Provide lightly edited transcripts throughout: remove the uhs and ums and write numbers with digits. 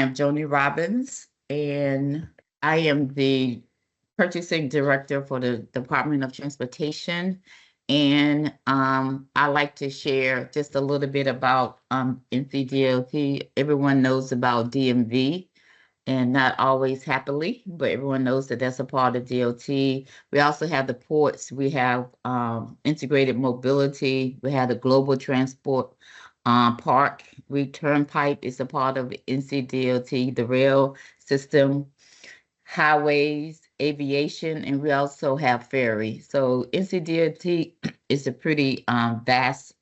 am Joni Robbins, and I am the purchasing director for the Department of Transportation. And I like to share just a little bit about NCDOT. Everyone knows about DMV, and not always happily, but everyone knows that that's a part of DOT. We also have the ports. We have integrated mobility. We have the global transport park. Turnpike is a part of NCDOT, the rail system, highways, aviation, and we also have ferry. So NCDOT is a pretty vast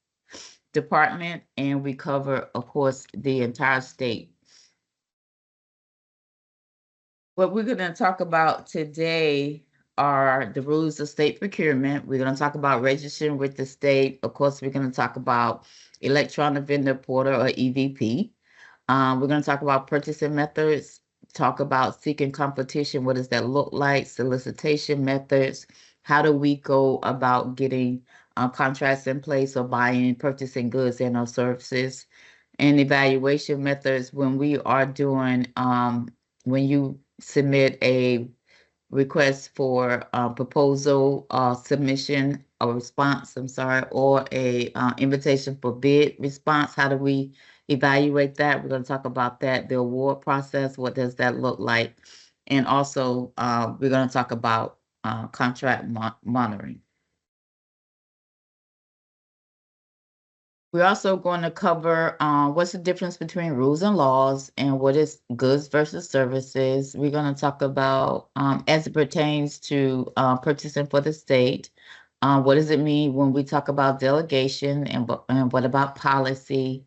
department, and we cover, of course, the entire state. What we're going to talk about today are the rules of state procurement. We're going to talk about registering with the state. Of course, we're going to talk about electronic vendor portal or EVP. We're going to talk about purchasing methods, talk about seeking competition. What does that look like? Solicitation methods. How do we go about getting contracts in place or buying, purchasing goods and or services? And evaluation methods when we are doing, when you submit a request for proposal submission or response, I'm sorry, or a invitation for bid response. How do we evaluate that? We're going to talk about that, the award process. What does that look like? And also, we're going to talk about contract monitoring. We're also going to cover what's the difference between rules and laws and what is goods versus services. We're going to talk about, as it pertains to purchasing for the state, what does it mean when we talk about delegation and what about policy,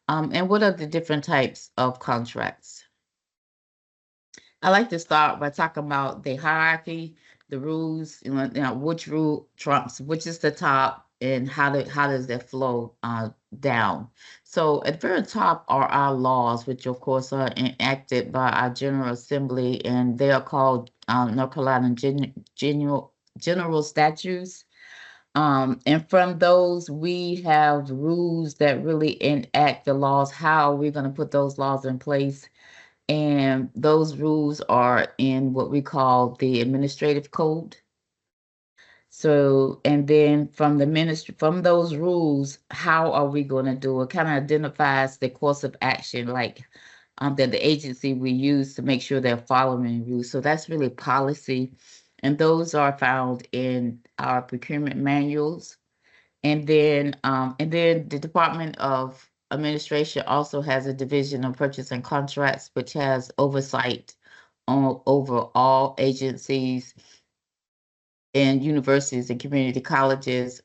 and what are the different types of contracts. I like to start by talking about the hierarchy, the rules, which rule trumps, which is the top, and how does that flow down. So at the very top are our laws, which of course are enacted by our General Assembly, and they are called North Carolina General Statutes. And from those, we have rules that really enact the laws. How are we going to put those laws in place? And those rules are in what we call the administrative code. So, and then from the ministry, from those rules, how are we going to do it? Kind of identifies the course of action, like that the agency we use to make sure they're following rules. So that's really policy. And those are found in our procurement manuals. And then the Department of Administration also has a division of purchase and contracts, which has oversight over all agencies and universities and community colleges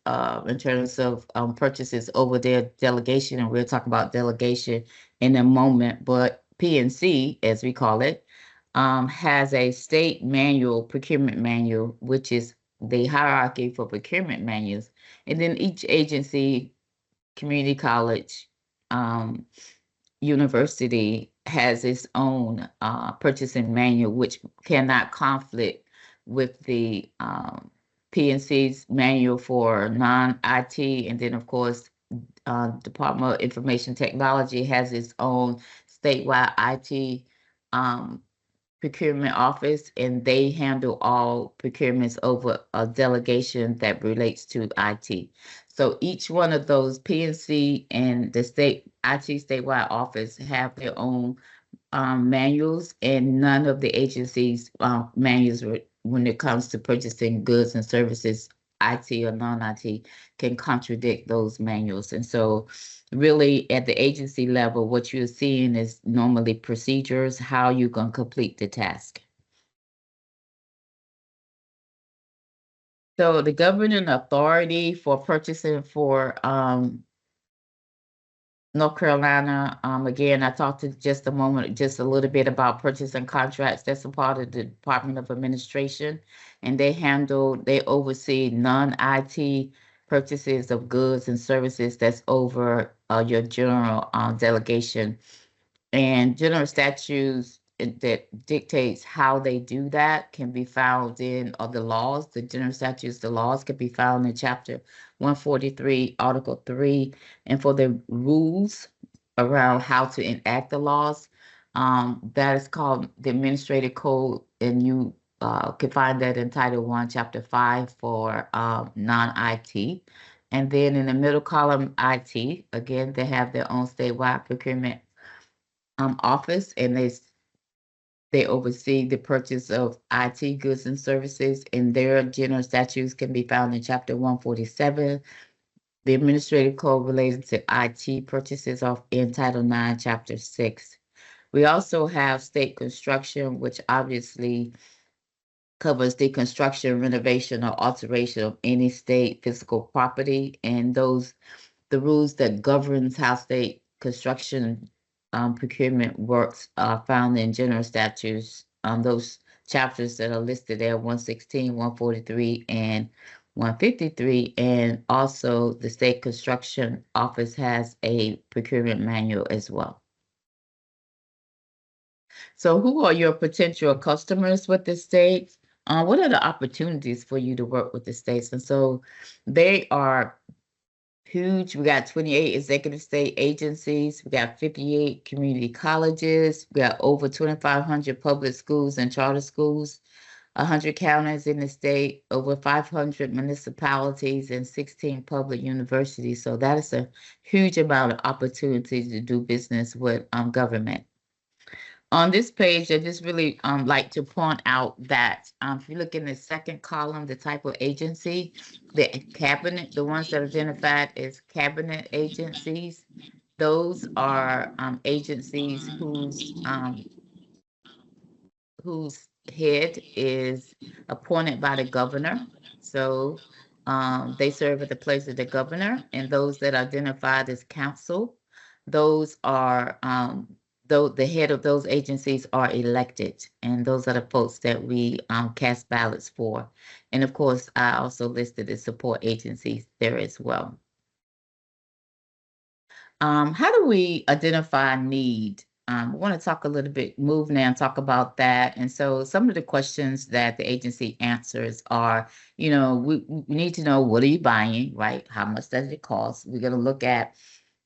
in terms of purchases over their delegation. And we'll talk about delegation in a moment. But PNC, as we call it, has a state manual, procurement manual, which is the hierarchy for procurement manuals. And then each agency, community college, university has its own purchasing manual, which cannot conflict with the PNC's manual for non-IT. And then, of course, Department of Information Technology has its own statewide IT procurement office, and they handle all procurements over a delegation that relates to IT. So each one of those, PNC and the state IT statewide office, have their own manuals, and none of the agencies' manuals when it comes to purchasing goods and services, IT or non-IT, can contradict those manuals. And so really at the agency level, what you're seeing is normally procedures, how you're going to complete the task. So the governing authority for purchasing for North Carolina, again, I talked to just a little bit about purchasing contracts. That's a part of the Department of Administration, and they oversee non-IT purchases of goods and services. That's over your general delegation. And general statutes that dictates how they do that can be found in the laws. The general statutes, the laws can be found in Chapter 143, Article 3. And for the rules around how to enact the laws, That is called the Administrative Code, and you can find that in Title 1, Chapter 5 for non-IT. And then in the middle column, IT, again, they have their own statewide procurement office, and they oversee the purchase of IT goods and services, and their general statutes can be found in Chapter 147. The administrative code related to IT purchases of in Title 9, Chapter 6. We also have state construction, which obviously covers the construction, renovation, or alteration of any state physical property, and the rules that governs how state construction procurement works are found in general statutes, those chapters that are listed there, 116, 143, and 153, and also the state construction office has a procurement manual as well. So who are your potential customers with the state? What are the opportunities for you to work with the states? And so they are huge. We got 28 executive state agencies. We got 58 community colleges. We got over 2,500 public schools and charter schools, 100 counties in the state, over 500 municipalities, and 16 public universities. So that is a huge amount of opportunities to do business with government. On this page, I just really like to point out that if you look in the second column, the type of agency, the cabinet, the ones that are identified as cabinet agencies, those are agencies whose head is appointed by the governor. So they serve at the place of the governor, and those that are identified as council, those are though the head of those agencies are elected, and those are the folks that we cast ballots for. And of course, I also listed the support agencies there as well. How do we identify need? I want to talk a little bit, move now and talk about that. And so some of the questions that the agency answers are, we need to know, what are you buying, right? How much does it cost? We're going to look at,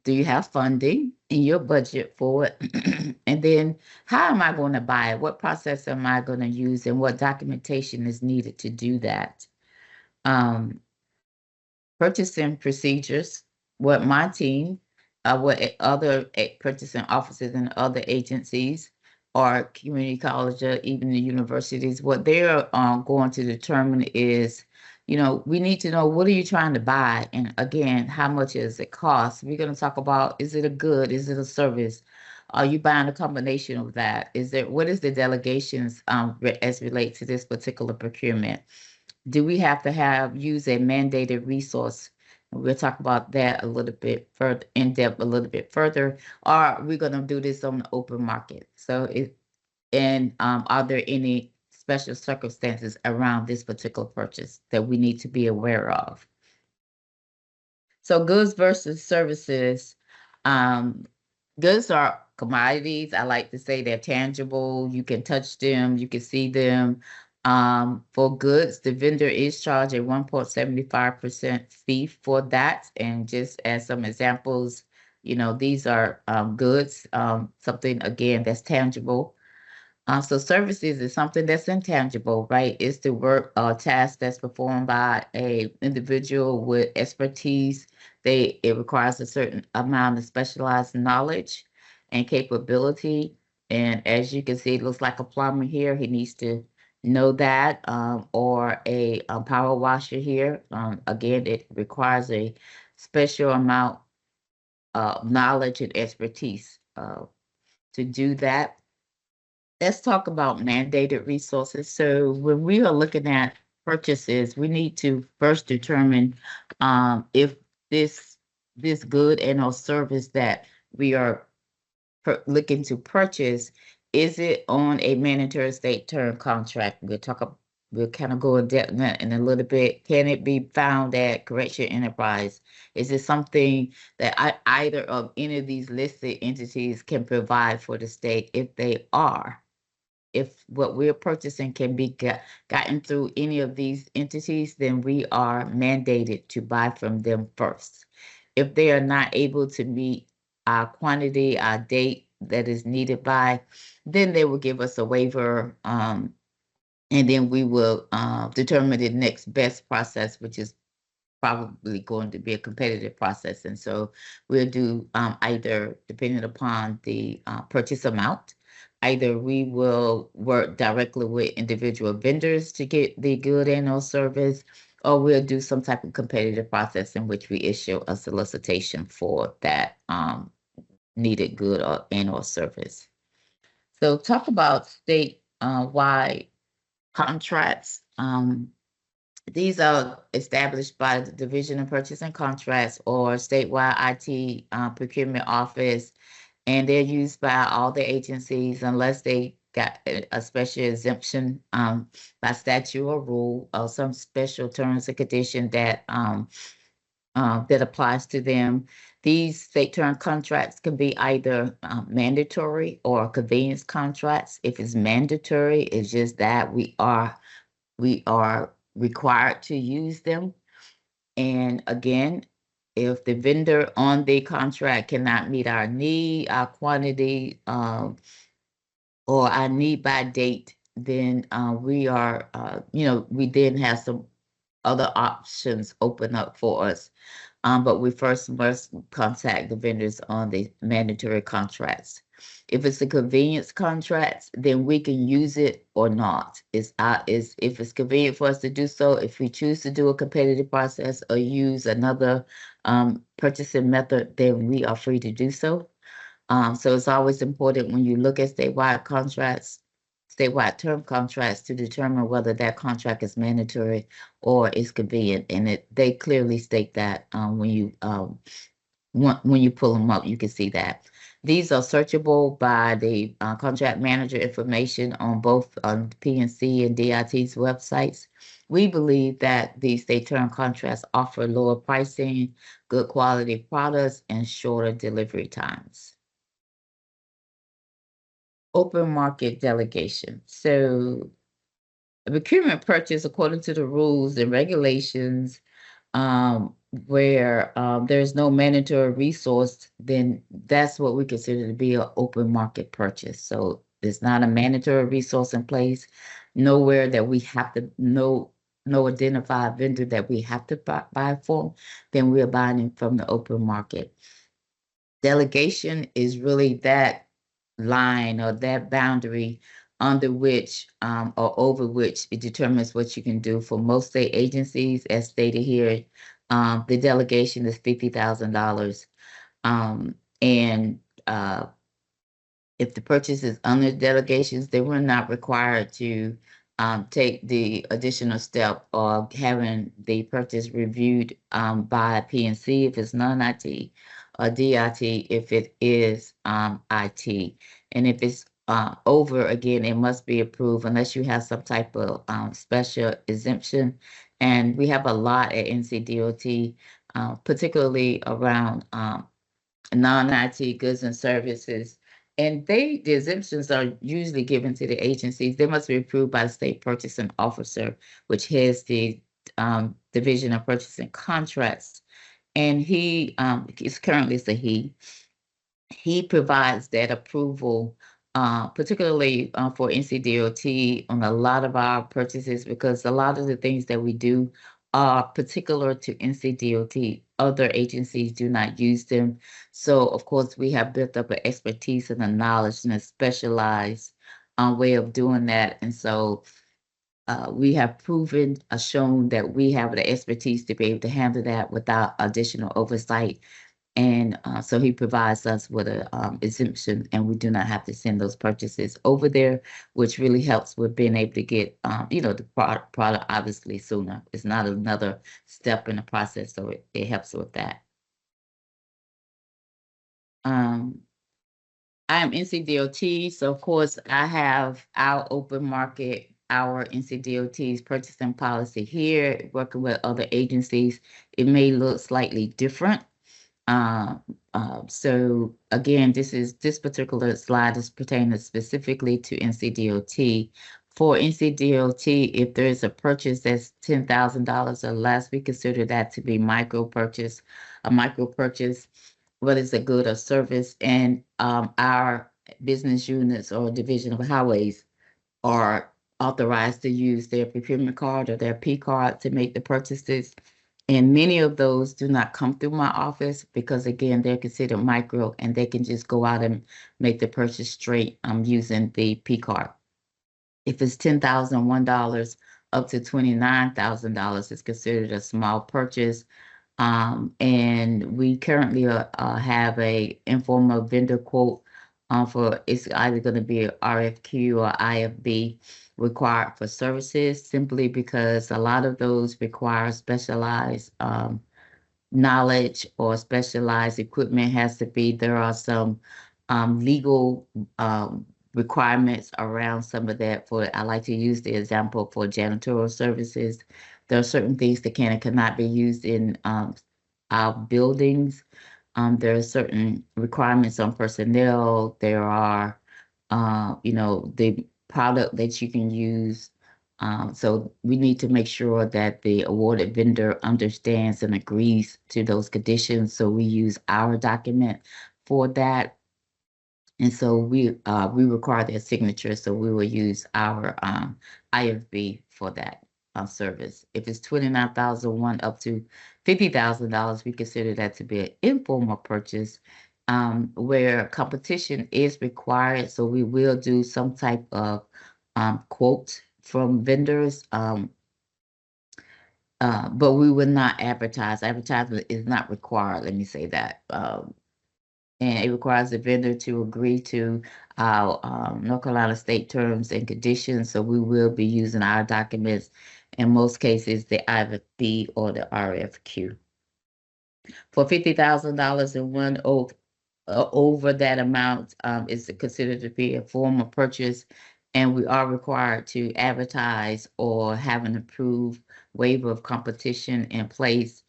do you have funding in your budget for it? And then how am I going to buy it? What process am I going to use, and what documentation is needed to do that? Purchasing procedures, what my team, what other purchasing officers and other agencies or community college or even the universities, what they're going to determine is, we need to know, what are you trying to buy? And again, how much does it cost? We're going to talk about, is it a good? Is it a service? Are you buying a combination of that? What is the delegations as relates to this particular procurement? Do we have to use a mandated resource? We'll talk about that a little bit further, in depth a little bit further. Or are we going to do this on the open market? So are there any special circumstances around this particular purchase that we need to be aware of? So goods versus services. Goods are commodities. I like to say they're tangible. You can touch them, you can see them. For goods, the vendor is charged a 1.75% fee for that. And just as some examples, these are goods, something, again, that's tangible. So services is something that's intangible, right? It's the work or task that's performed by a individual with expertise. It requires a certain amount of specialized knowledge and capability. And as you can see, it looks like a plumber here. He needs to know that, or a power washer here. Again, it requires a special amount of knowledge and expertise to do that. Let's talk about mandated resources. So when we are looking at purchases, we need to first determine if this good and or service that we are looking to purchase, is it on a mandatory state term contract? We'll kind of go in depth in a little bit. Can it be found at Correction Enterprise? Is it something that either of any of these listed entities can provide for the state? If they are, if what we're purchasing can be gotten through any of these entities, then we are mandated to buy from them first. If they are not able to meet our quantity, our date, that is needed by, then they will give us a waiver, and then we will determine the next best process, which is probably going to be a competitive process. And so we'll do either, depending upon the purchase amount, either we will work directly with individual vendors to get the good and/or service, or we'll do some type of competitive process in which we issue a solicitation for that needed good and/or service. So talk about state wide contracts. These are established by the Division of Purchasing Contracts or statewide IT procurement office, and they're used by all the agencies unless they got a special exemption by statute or rule, or some special terms and condition that that applies to them. These state term contracts can be either mandatory or convenience contracts. If it's mandatory, it's just that we are required to use them. And again, if the vendor on the contract cannot meet our need, our quantity, or our need by date, then we are, we then have some other options open up for us. But we first must contact the vendors on the mandatory contracts. If it's a convenience contract, then we can use it or not. If it's convenient for us to do so, if we choose to do a competitive process or use another purchasing method, then we are free to do so. So it's always important when you look at statewide term contracts, to determine whether that contract is mandatory or is convenient. And they clearly state that when you pull them up, you can see that. These are searchable by the contract manager information on both PNC and DIT's websites. We believe that these state term contracts offer lower pricing, good quality products, and shorter delivery times. Open market delegation. So a procurement purchase, according to the rules and regulations, where there's no mandatory resource, then that's what we consider to be an open market purchase. So there's not a mandatory resource in place, nowhere that we have to no identified vendor that we have to buy for, then we're buying from the open market. Delegation is really that line or that boundary under which or over which it determines what you can do. For most state agencies, as stated here, the delegation is $50,000. And if the purchase is under delegations, they were not required to take the additional step of having the purchase reviewed by PNC if it's non-IT, or DIT if it is IT. And if it's over, again, it must be approved unless you have some type of special exemption. And we have a lot at NCDOT, particularly around non-IT goods and services. And the exemptions are usually given to the agencies. They must be approved by the state purchasing officer, which heads the Division of Purchasing Contracts. And he is currently he provides that approval, particularly for NCDOT on a lot of our purchases, because a lot of the things that we do are particular to NCDOT. Other agencies do not use them. So, of course, we have built up an expertise and a knowledge and a specialized way of doing that. And so we have shown that we have the expertise to be able to handle that without additional oversight. And so he provides us with a exemption, and we do not have to send those purchases over there, which really helps with being able to get, the product obviously sooner. It's not another step in the process, so it helps with that. I am NCDOT, so of course I have our open market, our NCDOT's purchasing policy here. Working with other agencies, it may look slightly different. So again, this particular slide is pertaining specifically to NCDOT. For NCDOT, if there is a purchase that's $10,000 or less, we consider that to be a micro purchase, whether it's a good or service. And our business units or division of highways are authorized to use their procurement card or their P card to make the purchases. And many of those do not come through my office because, again, they're considered micro and they can just go out and make the purchase straight using the P card. If it's $10,001 up to $29,000, it's considered a small purchase. And we currently have a informal vendor quote for it's either going to be a RFQ or IFB required for services, simply because a lot of those require specialized knowledge or specialized equipment has to be. There are some legal requirements around some of that. I like to use the example for janitorial services. There are certain things that can and cannot be used in our buildings. There are certain requirements on personnel. There are, the product that you can use. So we need to make sure that the awarded vendor understands and agrees to those conditions. So we use our document for that. And so we require their signature. So we will use our IFB for that service. If it's $29,001 up to $50,000, we consider that to be an informal purchase where competition is required. So we will do some type of quote from vendors, but we will not advertise. Advertisement is not required. Let me say that. And it requires the vendor to agree to our North Carolina state terms and conditions. So we will be using our documents, in most cases, the IFB or the RFQ. For $50,000 and one over that amount is considered to be a form of purchase, and we are required to advertise or have an approved waiver of competition in place.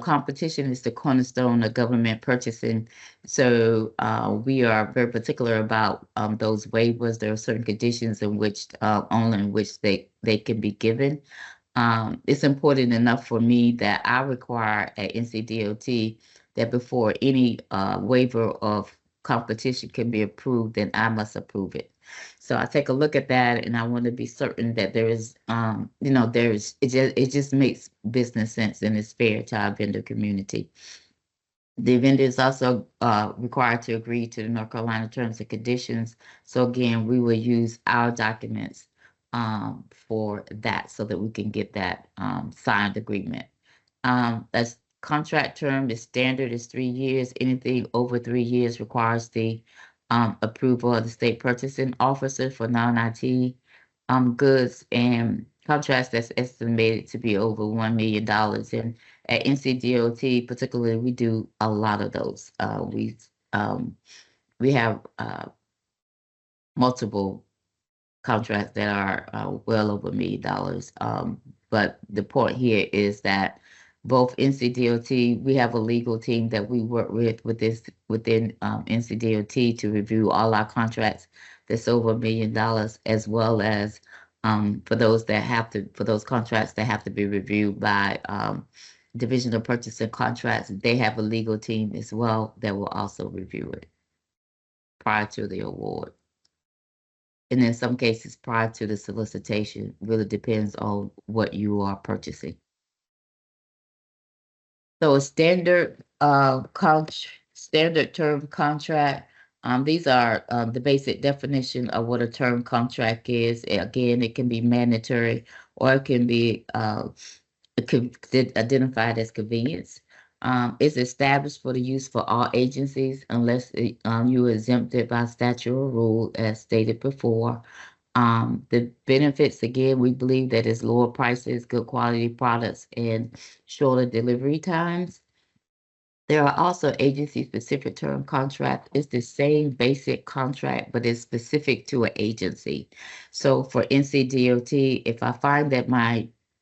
Competition is the cornerstone of government purchasing. So we are very particular about those waivers. There are certain conditions in which only in which they can be given. It's important enough for me that I require at NCDOT that before any waiver of competition can be approved, then I must approve it. So I take a look at that, and I want to be certain that there is, it just makes business sense and it's fair to our vendor community. The vendor is also required to agree to the North Carolina terms and conditions. So again, we will use our documents for that so that we can get that signed agreement. That's contract term is standard is 3 years. Anything over 3 years requires the approval of the state purchasing officer for non-IT goods and contracts that's estimated to be over $1 million. And at NCDOT, particularly, we do a lot of those. We have multiple contracts that are well over $1 million. But the point here is that both NCDOT, we have a legal team that we work within NCDOT to review all our contracts that's over $1 million, as well as for those contracts that have to be reviewed by Division of Purchasing Contracts. They have a legal team as well that will also review it prior to the award. And in some cases, prior to the solicitation, really depends on what you are purchasing. So a standard term contract. These are the basic definition of what a term contract is. Again, it can be mandatory or it can be identified as convenience. It's established for the use for all agencies unless you are exempted by statute or rule, as stated before. The benefits, again, we believe that is lower prices, good quality products, and shorter delivery times. There are also agency-specific term contract. It's the same basic contract, but it's specific to an agency. So for NCDOT, if I find that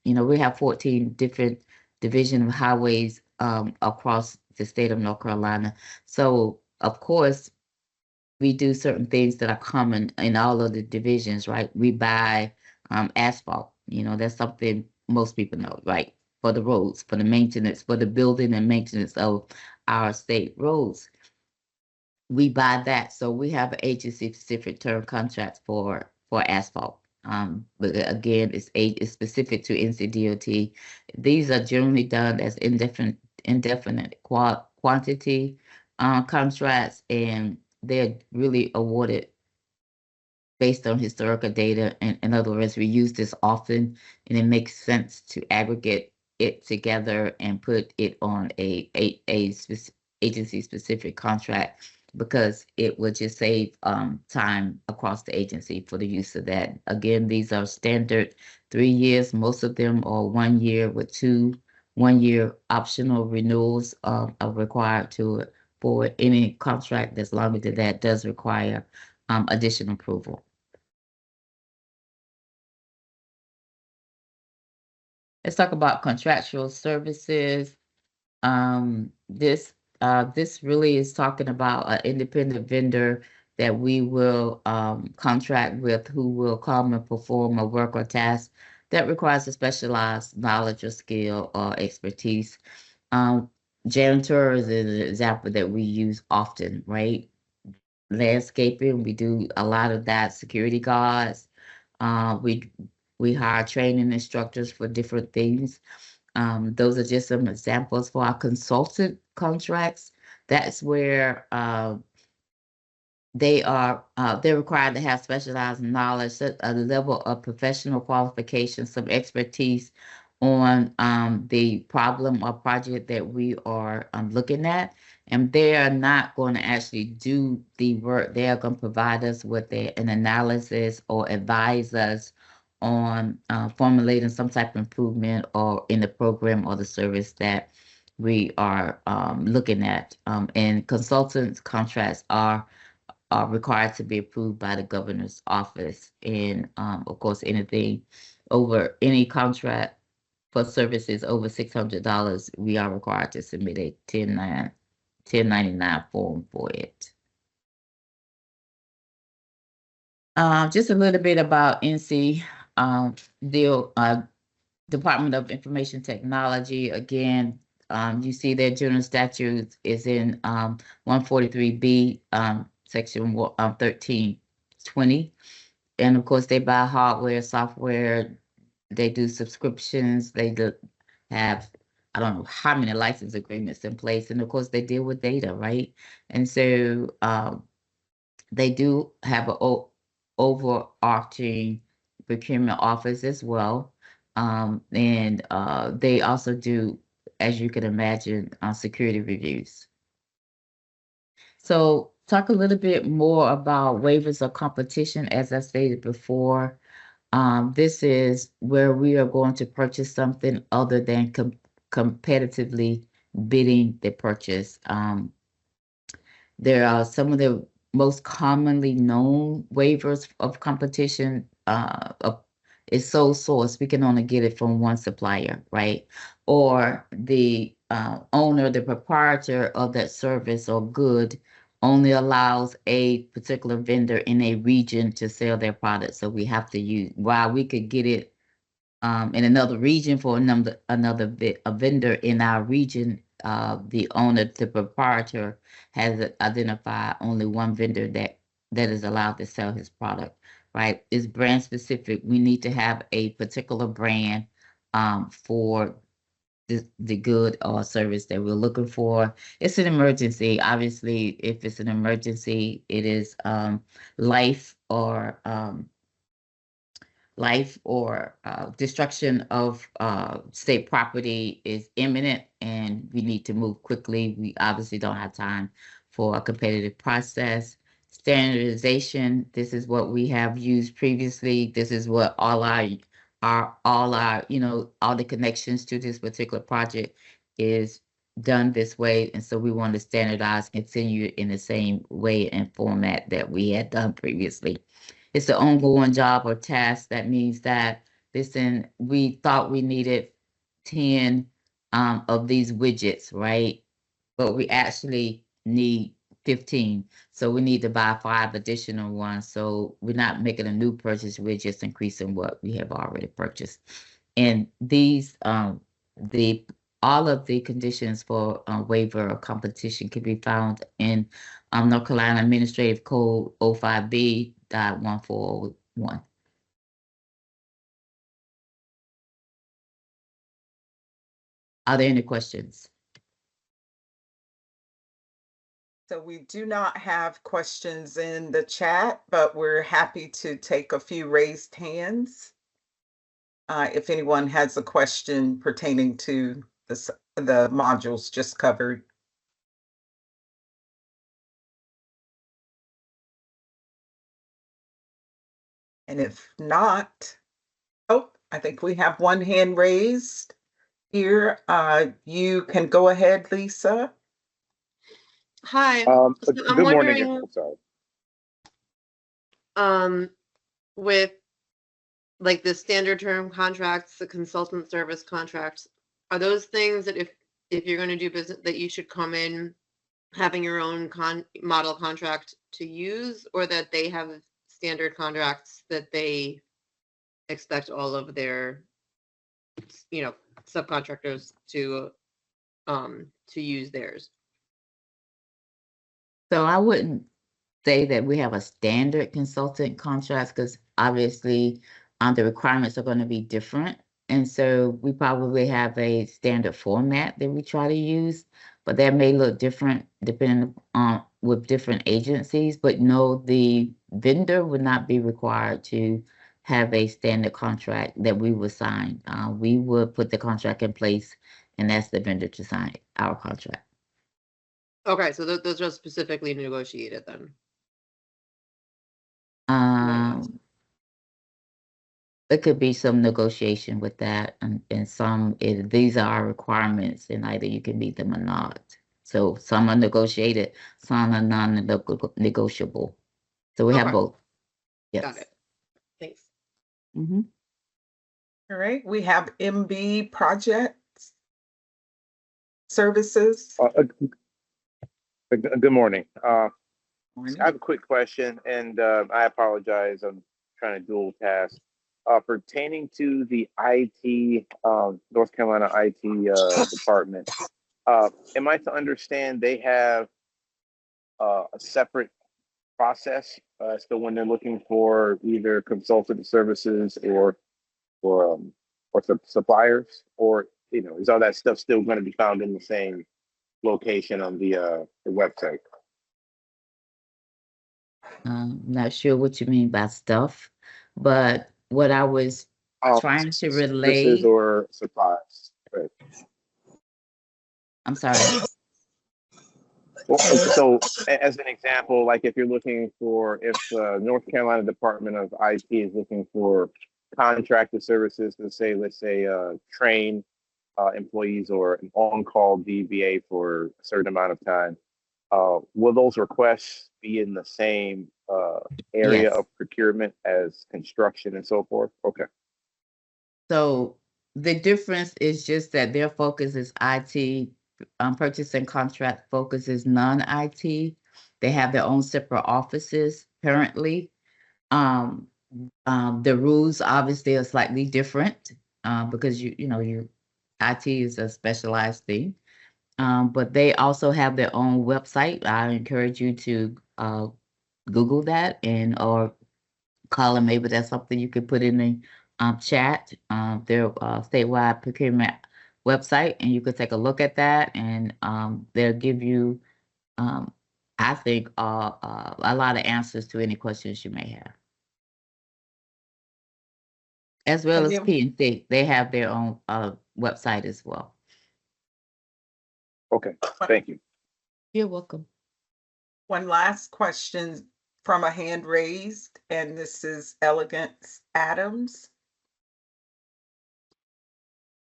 we have 14 different division of highways across the state of North Carolina. So of course, we do certain things that are common in all of the divisions, right? We buy asphalt. That's something most people know, right? For the roads, for the maintenance, for the building and maintenance of our state roads. we buy that. So we have an agency-specific term contracts for asphalt. But again, it's specific to NCDOT. These are generally done as indefinite quantity contracts, and they're really awarded based on historical data. And in other words, we use this often, and it makes sense to aggregate it together and put it on a agency-specific contract, because it would just save time across the agency for the use of that. Again, these are standard 3 years. Most of them are 1 year with 2 1-year optional renewals are required for any contract that's longer than that does require additional approval. Let's talk about contractual services. This really is talking about an independent vendor that we will contract with, who will come and perform a work or task that requires a specialized knowledge or skill or expertise. Janitor is an example that we use often, right? Landscaping, we do a lot of that. Security guards, we hire training instructors for different things. Those are just some examples for our consultant contracts. That's where they're required to have specialized knowledge, a level of professional qualification, some expertise on the problem or project that we are looking at. And they are not going to actually do the work. They are going to provide us with an analysis or advise us on formulating some type of improvement or in the program or the service that we are looking at. And consultants contracts are required to be approved by the governor's office. And of course, anything over any contract for services over $600, we are required to submit a 1099 form for it. Just a little bit about NC Department of Information Technology. Again, you see their general statute is in 143B, section 1320. And of course, they buy hardware, software, they do subscriptions, they have, I don't know how many license agreements in place. And of course, they deal with data, right? And so they do have an overarching procurement office as well. And they also do, as you can imagine, security reviews. So talk a little bit more about waivers of competition. As I stated before, this is where we are going to purchase something other than competitively bidding the purchase. There are some of the most commonly known waivers of competition is sole source. We can only get it from one supplier, right? Or the owner, the proprietor of that service or good only allows a particular vendor in a region to sell their product. So we have to use, while we could get it in another region for a vendor in our region, the owner, the proprietor, has identified only one vendor that is allowed to sell his product, right? It's brand specific. We need to have a particular brand for the good or service that we're looking for. It's an emergency. Obviously, if it's an emergency, it is life or destruction of state property is imminent and we need to move quickly. We obviously don't have time for a competitive process. Standardization, this is what we have used previously. This is what all our, you know, all the connections to this particular project is done this way. And so we want to standardize, continue in the same way and format that we had done previously. It's an ongoing job or task. That means that, listen, we thought we needed 10 of these widgets, right? But we actually need 15. So we need to buy 5 additional ones. So we're not making a new purchase, we're just increasing what we have already purchased. And these, all of the conditions for waiver of competition can be found in North Carolina Administrative Code 05B.1401. Are there any questions? So we do not have questions in the chat, but we're happy to take a few raised hands. If anyone has a question pertaining to the modules just covered. And if not, oh, I think we have one hand raised here. You can go ahead, Lisa. Hi. So So I'm good morning. wondering, Sorry. with like the standard term contracts, the consultant service contracts, are those things that if you're going to do business that you should come in having your own model contract to use, or that they have standard contracts that they expect all of their subcontractors to use theirs? So I wouldn't say that we have a standard consultant contract because obviously the requirements are going to be different. And so we probably have a standard format that we try to use, but that may look different depending on with different agencies. But no, the vendor would not be required to have a standard contract that we would sign. We would put the contract in place and ask the vendor to sign our contract. Okay, so those are specifically negotiated then. There could be some negotiation with that, and some these are our requirements, and either you can meet them or not. So some are negotiated, some are non-negotiable. So we have both. Yes. Got it. Thanks. Mm-hmm. All right, we have MB Projects Services. Good morning. Morning. I have a quick question, and I apologize. I'm trying to dual task. Pertaining to the IT, North Carolina IT department, am I to understand they have a separate process as to when they're looking for either consultant services or suppliers, or is all that stuff still going to be found in the same location on the website? Not sure what you mean by stuff, but what I was trying to relay. Services or supplies. Right. I'm sorry. Well, so as an example, like if North Carolina Department of IT is looking for contracted services to let's say train employees or an on-call DBA for a certain amount of time, will those requests be in the same area Yes. of procurement as construction and so forth? Okay. So the difference is just that their focus is IT, purchase and contract focus is non-IT. They have their own separate offices currently. The rules obviously are slightly different because IT is a specialized thing. But they also have their own website. I encourage you to Google that or call them. Maybe that's something you could put in the chat. Their statewide procurement website, and you could take a look at that, and they'll give you, I think, a lot of answers to any questions you may have. As well as PNC, they have their own website as well. Okay, thank you. You're welcome. One last question from a hand raised, and this is Elegance Adams.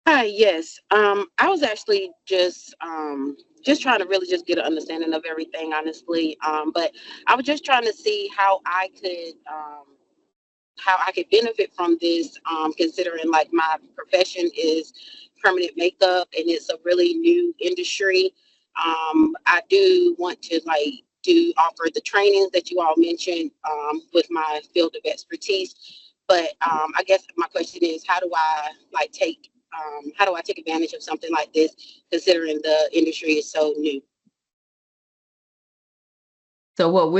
Hi, yes. I was actually just trying to really just get an understanding of everything, honestly. But I was just trying to see how I could benefit from this, considering like my profession is permanent makeup and it's a really new industry. I do want to offer the trainings that you all mentioned with my field of expertise. But I guess my question is, how do I take advantage of something like this, considering the industry is so new? So what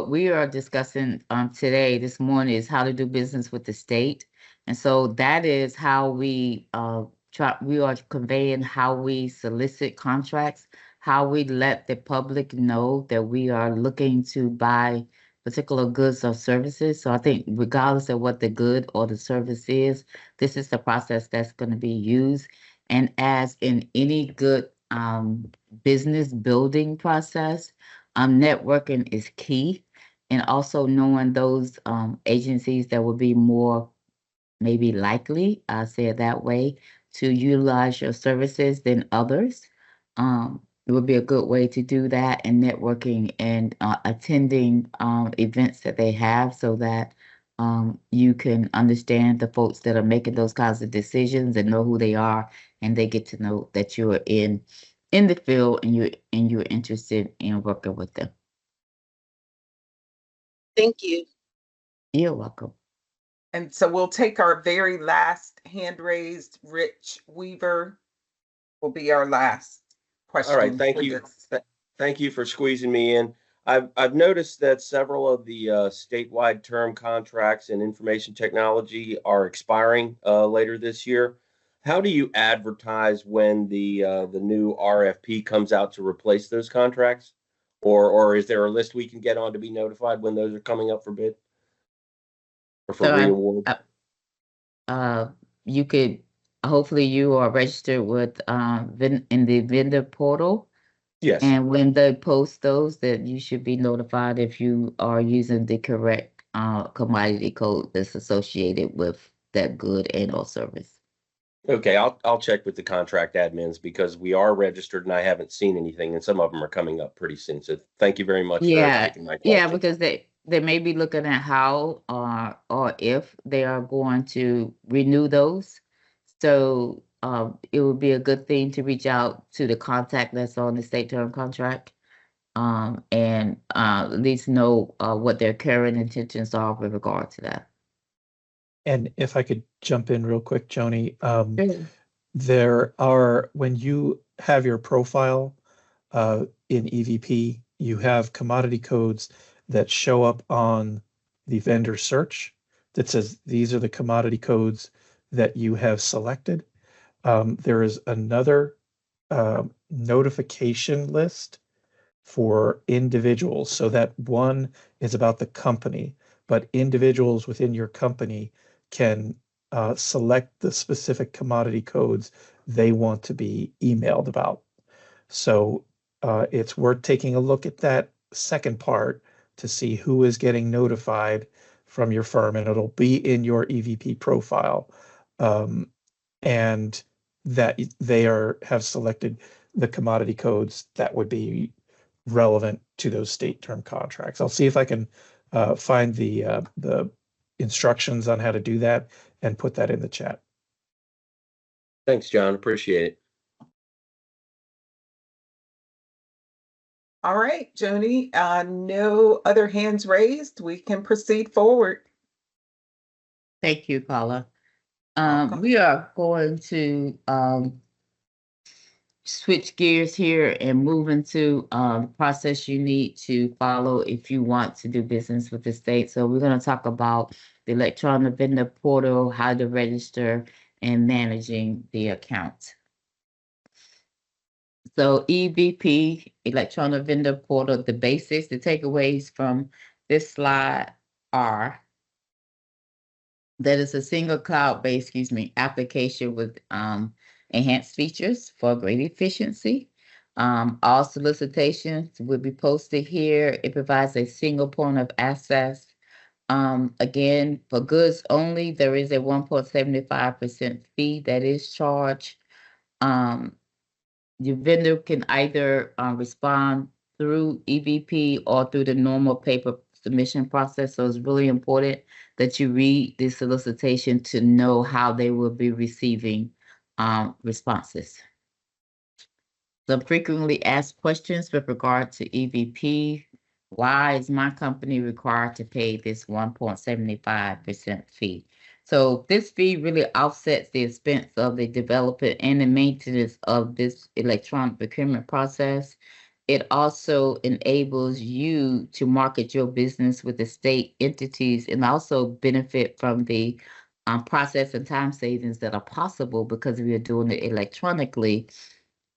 we are discussing today, this morning, is how to do business with the state. And so that is how we we are conveying how we solicit contracts, how we let the public know that we are looking to buy particular goods or services. So I think regardless of what the good or the service is, this is the process that's going to be used. And as in any good business building process, networking is key, and also knowing those agencies that will be more maybe likely, I'll say it that way, to utilize your services than others. It would be a good way to do that, and networking and attending events that they have so that you can understand the folks that are making those kinds of decisions and know who they are, and they get to know that you are in the field and you're interested in working with them. Thank you. You're welcome. And so we'll take our very last hand raised. Rich Weaver will be our last question. All right, thank you. Thank you for squeezing me in. I've noticed that several of the statewide term contracts in information technology are expiring later this year. How do you advertise when the new RFP comes out to replace those contracts? Or is there a list we can get on to be notified when those are coming up for bid? Or for re-award? You could, hopefully you are registered with in the vendor portal. Yes. And when they post those, that you should be notified if you are using the correct commodity code that's associated with that good and or service. Okay, I'll check with the contract admins because we are registered and I haven't seen anything, and some of them are coming up pretty soon. So thank you very much for taking my question. Yeah, because they may be looking at how or if they are going to renew those. So it would be a good thing to reach out to the contact that's on the state term contract, and at least know what their current intentions are with regard to that. And if I could jump in real quick, Joni, Sure. there are, when you have your profile in EVP, you have commodity codes that show up on the vendor search that says these are the commodity codes that you have selected. There is another notification list for individuals. So that one is about the company, but individuals within your company can select the specific commodity codes they want to be emailed about. So it's worth taking a look at that second part to see who is getting notified from your firm, and it'll be in your EVP profile, and that they have selected the commodity codes that would be relevant to those state term contracts. I'll see if I can find the instructions on how to do that and put that in the chat. Thanks, John. Appreciate it. All right, Joni, no other hands raised. We can proceed forward. Thank you, Paula. Welcome. We are going to switch gears here and move into the process you need to follow if you want to do business with the state. So we're going to talk about the electronic vendor portal, how to register, and managing the account. So EVP, electronic vendor portal, the basics, the takeaways from this slide are that it's a single cloud-based, application with enhanced features for great efficiency. All solicitations will be posted here. It provides a single point of access. Again, for goods only, there is a 1.75% fee that is charged. Your vendor can either respond through EVP or through the normal paper submission process. So it's really important that you read the solicitation to know how they will be receiving responses. Some frequently asked questions with regard to EVP. Why is my company required to pay this 1.75% fee? So this fee really offsets the expense of the development and the maintenance of this electronic procurement process. it also enables you to market your business with the state entities and also benefit from the process and time savings that are possible because we are doing it electronically.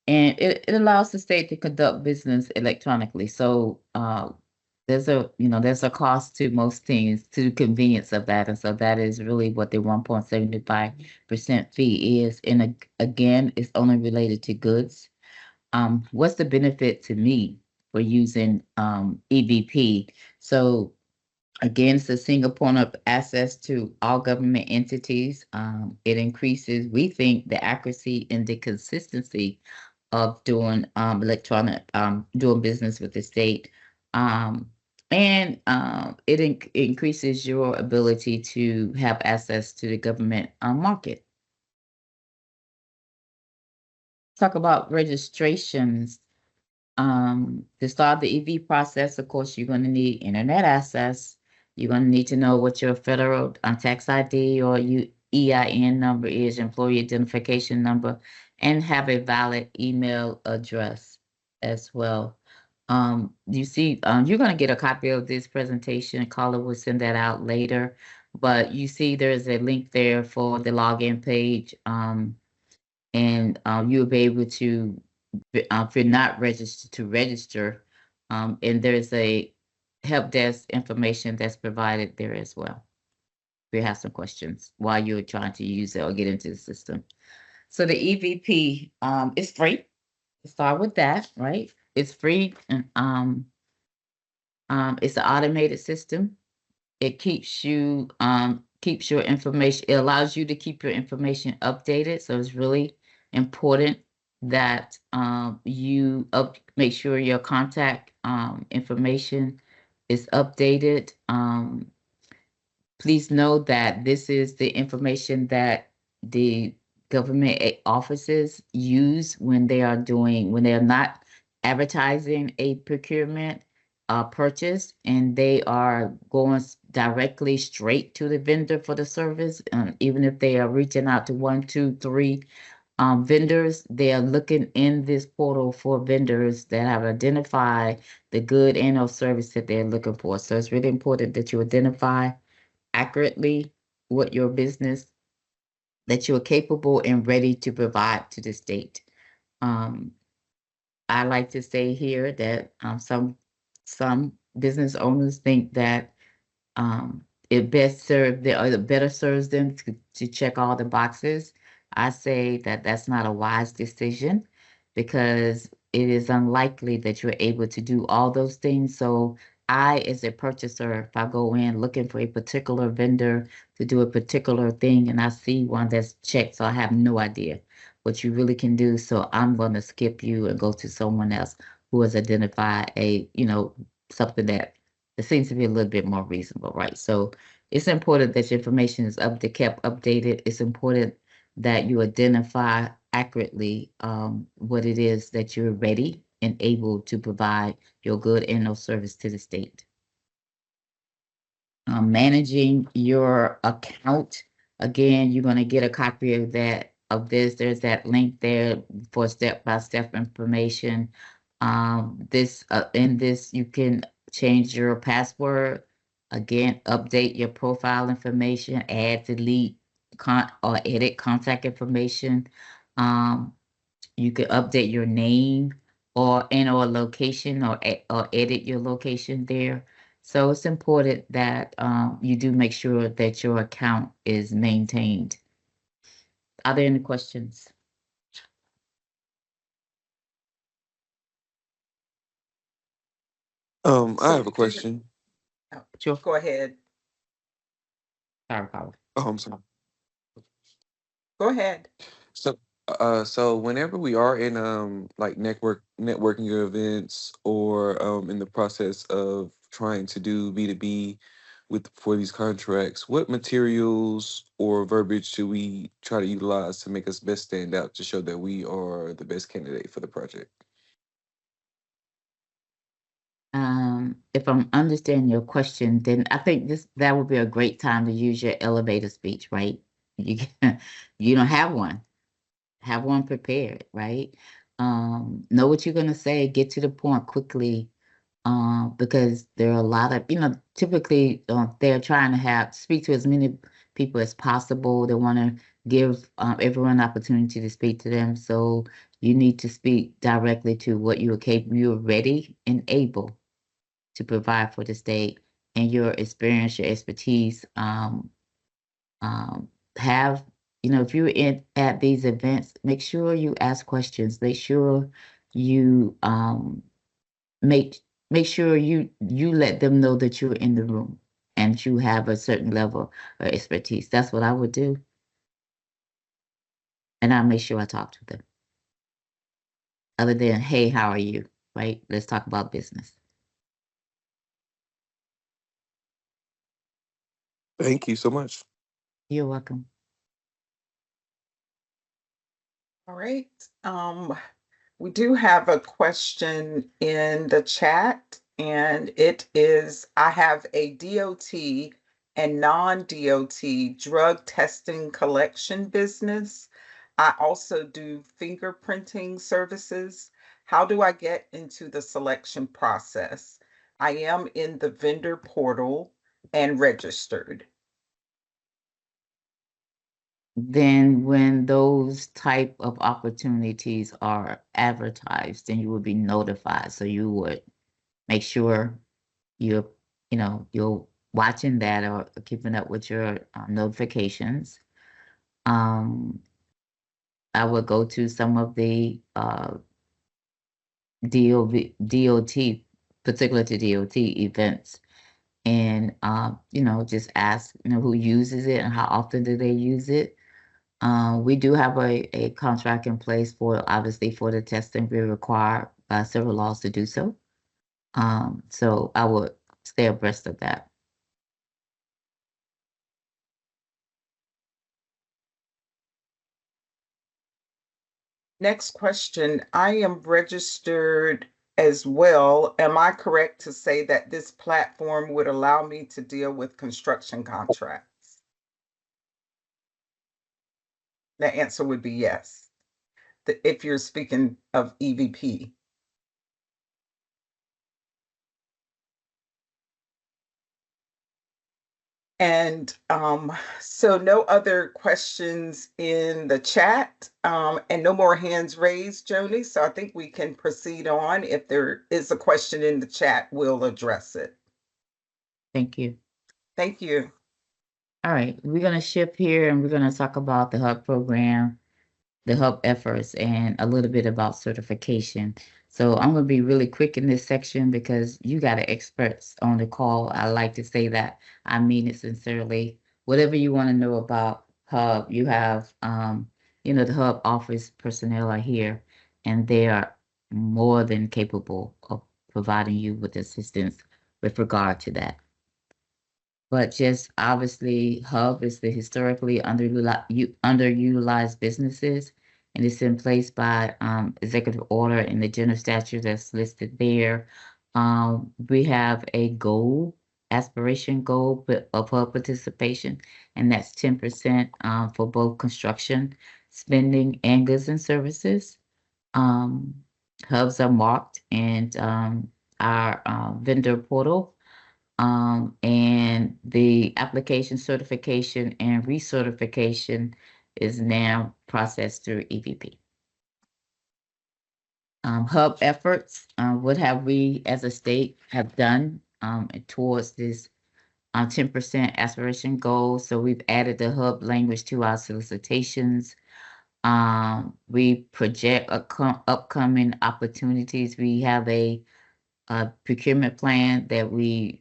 And it allows the state to conduct business electronically. So there's a cost to most things, to the convenience of that. And so that is really what the 1.75% fee is. And again, it's only related to goods. What's the benefit to me for using EVP? So again, it's a single point of access to all government entities. It increases, we think, the accuracy and the consistency of doing doing business with the state. And it increases your ability to have access to the government market. Talk about registrations. To start the EV process, of course, you're going to need internet access. You're going to need to know what your federal tax ID or EIN number is, employee identification number, and have a valid email address as well. You see, you're going to get a copy of this presentation. Carla will send that out later. But you see there's a link there for the login page. And you'll be able to, if you're not registered, to register. And there's a help desk information that's provided there as well. If you have some questions while you're trying to use it or get into the system. So the EVP is free. Start with that, right? It's free, and it's an automated system. It keeps your information. It allows you to keep your information updated. So it's really important that you make sure your contact information is updated. Please know that this is the information that the government offices use when they are not advertising a procurement purchase, and they are going directly straight to the vendor for the service. Even if they are reaching out to 1, 2, 3 vendors, they are looking in this portal for vendors that have identified the good and/or service that they're looking for. So it's really important that you identify accurately what your business, that you are capable and ready to provide to the state. I like to say here that some business owners think that it better serves them to check all the boxes. I say that that's not a wise decision because it is unlikely that you're able to do all those things. So I, as a purchaser, if I go in looking for a particular vendor to do a particular thing and I see one that's checked, so I have no idea what you really can do. So I'm going to skip you and go to someone else who has identified something that seems to be a little bit more reasonable, right? So it's important that your information is kept updated. It's important that you identify accurately what it is that you're ready and able to provide your good and/or service to the state. Managing your account. Again, you're going to get a copy of this. There's that link there for step-by-step information. In this, you can change your password. Again, update your profile information, add, delete, or edit contact information. You can update your name or location or edit your location there. So it's important that you do make sure that your account is maintained. Are there any questions? I have a question. Sure. Go ahead. Sorry, Paula. Oh, I'm sorry. Go ahead. So whenever we are in like networking events or in the process of trying to do B2B for these contracts, what materials or verbiage should we try to utilize to make us best stand out to show that we are the best candidate for the project? If I'm understanding your question, then I think that would be a great time to use your elevator speech, right? You don't have one. Have one prepared, right? Know what you're gonna say, get to the point quickly. Because there are a lot of, typically they're trying to speak to as many people as possible. They want to give everyone an opportunity to speak to them. So you need to speak directly to what you are capable, you're ready and able to provide for the state, and your experience, your expertise. Have, if you're at these events, make sure you ask questions. Make sure you make make sure you let them know that you're in the room and you have a certain level of expertise. That's what I would do. And I make sure I talk to them. Other than, hey, how are you? Right? Let's talk about business. Thank you so much. You're welcome. All right. We do have a question in the chat, and it is, I have a DOT and non-DOT drug testing collection business. I also do fingerprinting services. How do I get into the selection process? I am in the vendor portal and registered. Then when those type of opportunities are advertised, then you would be notified. So you would make sure you're watching that or keeping up with your notifications. I would go to some of the DOT, particular to DOT events, and just ask who uses it and how often do they use it. We do have a contract in place for, obviously, for the testing. We're required by several laws to do so. So I would stay abreast of that. Next question. I am registered as well. Am I correct to say that this platform would allow me to deal with construction contracts? The answer would be yes, if you're speaking of EVP. And so no other questions in the chat, and no more hands raised, Joni. So I think we can proceed on. If there is a question in the chat, we'll address it. Thank you. Thank you. All right, we're going to shift here and we're going to talk about the HUB program, the HUB efforts, and a little bit about certification. So I'm going to be really quick in this section because you got experts on the call. I like to say that. I mean it sincerely. Whatever you want to know about HUB, you have, the HUB office personnel are here, and they are more than capable of providing you with assistance with regard to that. But just obviously, HUB is the historically underutilized businesses, and it's in place by executive order in the general statute that's listed there. We have a aspiration goal of HUB participation, and that's 10% for both construction spending and goods and services. HUBs are marked in our vendor portal. And the application certification and recertification is now processed through EVP. HUB efforts, what have we as a state have done towards this 10% aspiration goal? So we've added the HUB language to our solicitations. We project upcoming opportunities. We have a procurement plan that we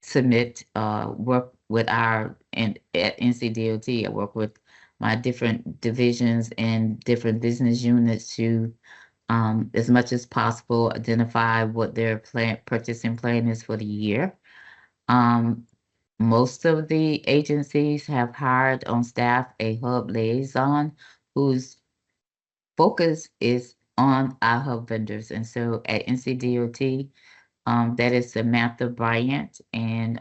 submit, work with at NCDOT. I work with my different divisions and different business units to, as much as possible, identify what their purchasing plan is for the year. Most of the agencies have hired on staff a HUB liaison whose focus is on our HUB vendors. And so at NCDOT, that is Samantha Bryant, and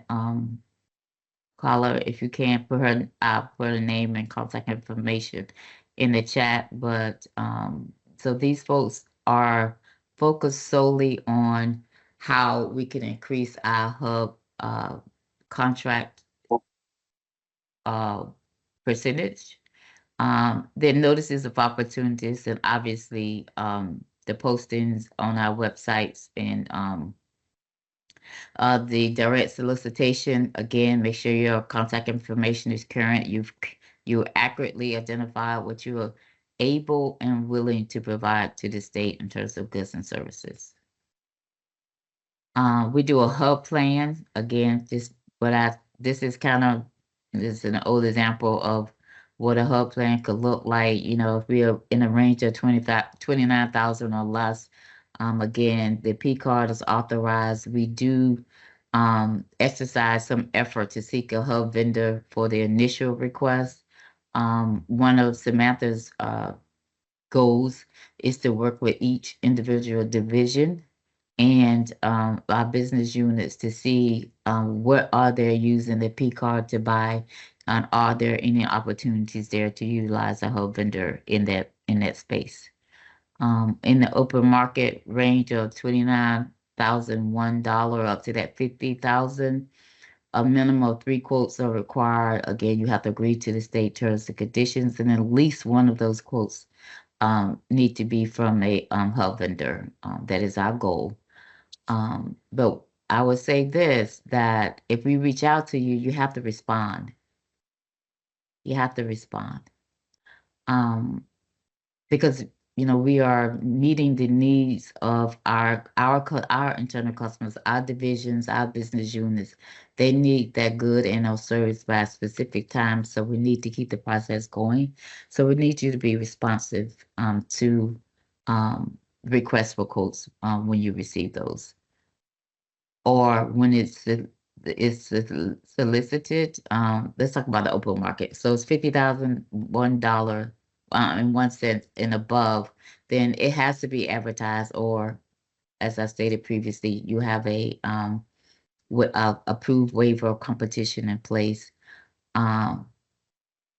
call her if you can. I'll put her name and contact information in the chat. But So these folks are focused solely on how we can increase our hub contract percentage. There are notices of opportunities and obviously the postings on our websites and the direct solicitation. Again, make sure your contact information is current. You accurately identify what you are able and willing to provide to the state in terms of goods and services. We do a hub plan. Again, this is an old example of what a hub plan could look like. You know, if we are in a range of 29,000 or less, again, the P card is authorized. We do exercise some effort to seek a hub vendor for the initial request. One of Samantha's goals is to work with each individual division and our business units to see what are they using the P card to buy, and are there any opportunities there to utilize a hub vendor in that space. In the open market range of $29,001 up to that $50,000, a minimum of 3 quotes are required. Again, you have to agree to the state terms and conditions, and at least one of those quotes need to be from a hub vendor. That is our goal. But I would say this, that if we reach out to you, you have to respond. You have to respond. Because, you know, we are meeting the needs of our internal customers, our divisions, our business units. They need that good and or service by a specific time. So we need to keep the process going. So we need you to be responsive to requests for quotes when you receive those. Or when it's solicited, let's talk about the open market. So it's $50,001 and 1 cent and above, then it has to be advertised, or as I stated previously, you have a approved waiver of competition in place.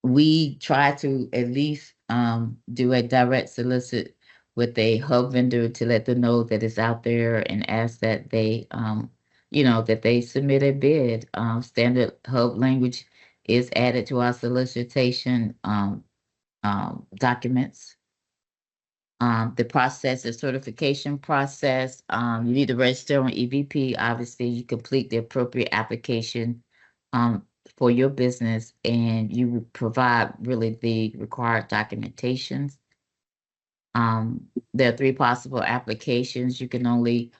We try to at least do a direct solicit with a hub vendor to let them know that it's out there and ask that they, that they submit a bid. Standard hub language is added to our solicitation documents. The process, the certification process, you need to register on EVP. Obviously, you complete the appropriate application for your business, and you provide really the required documentations. There are 3 possible applications. You can only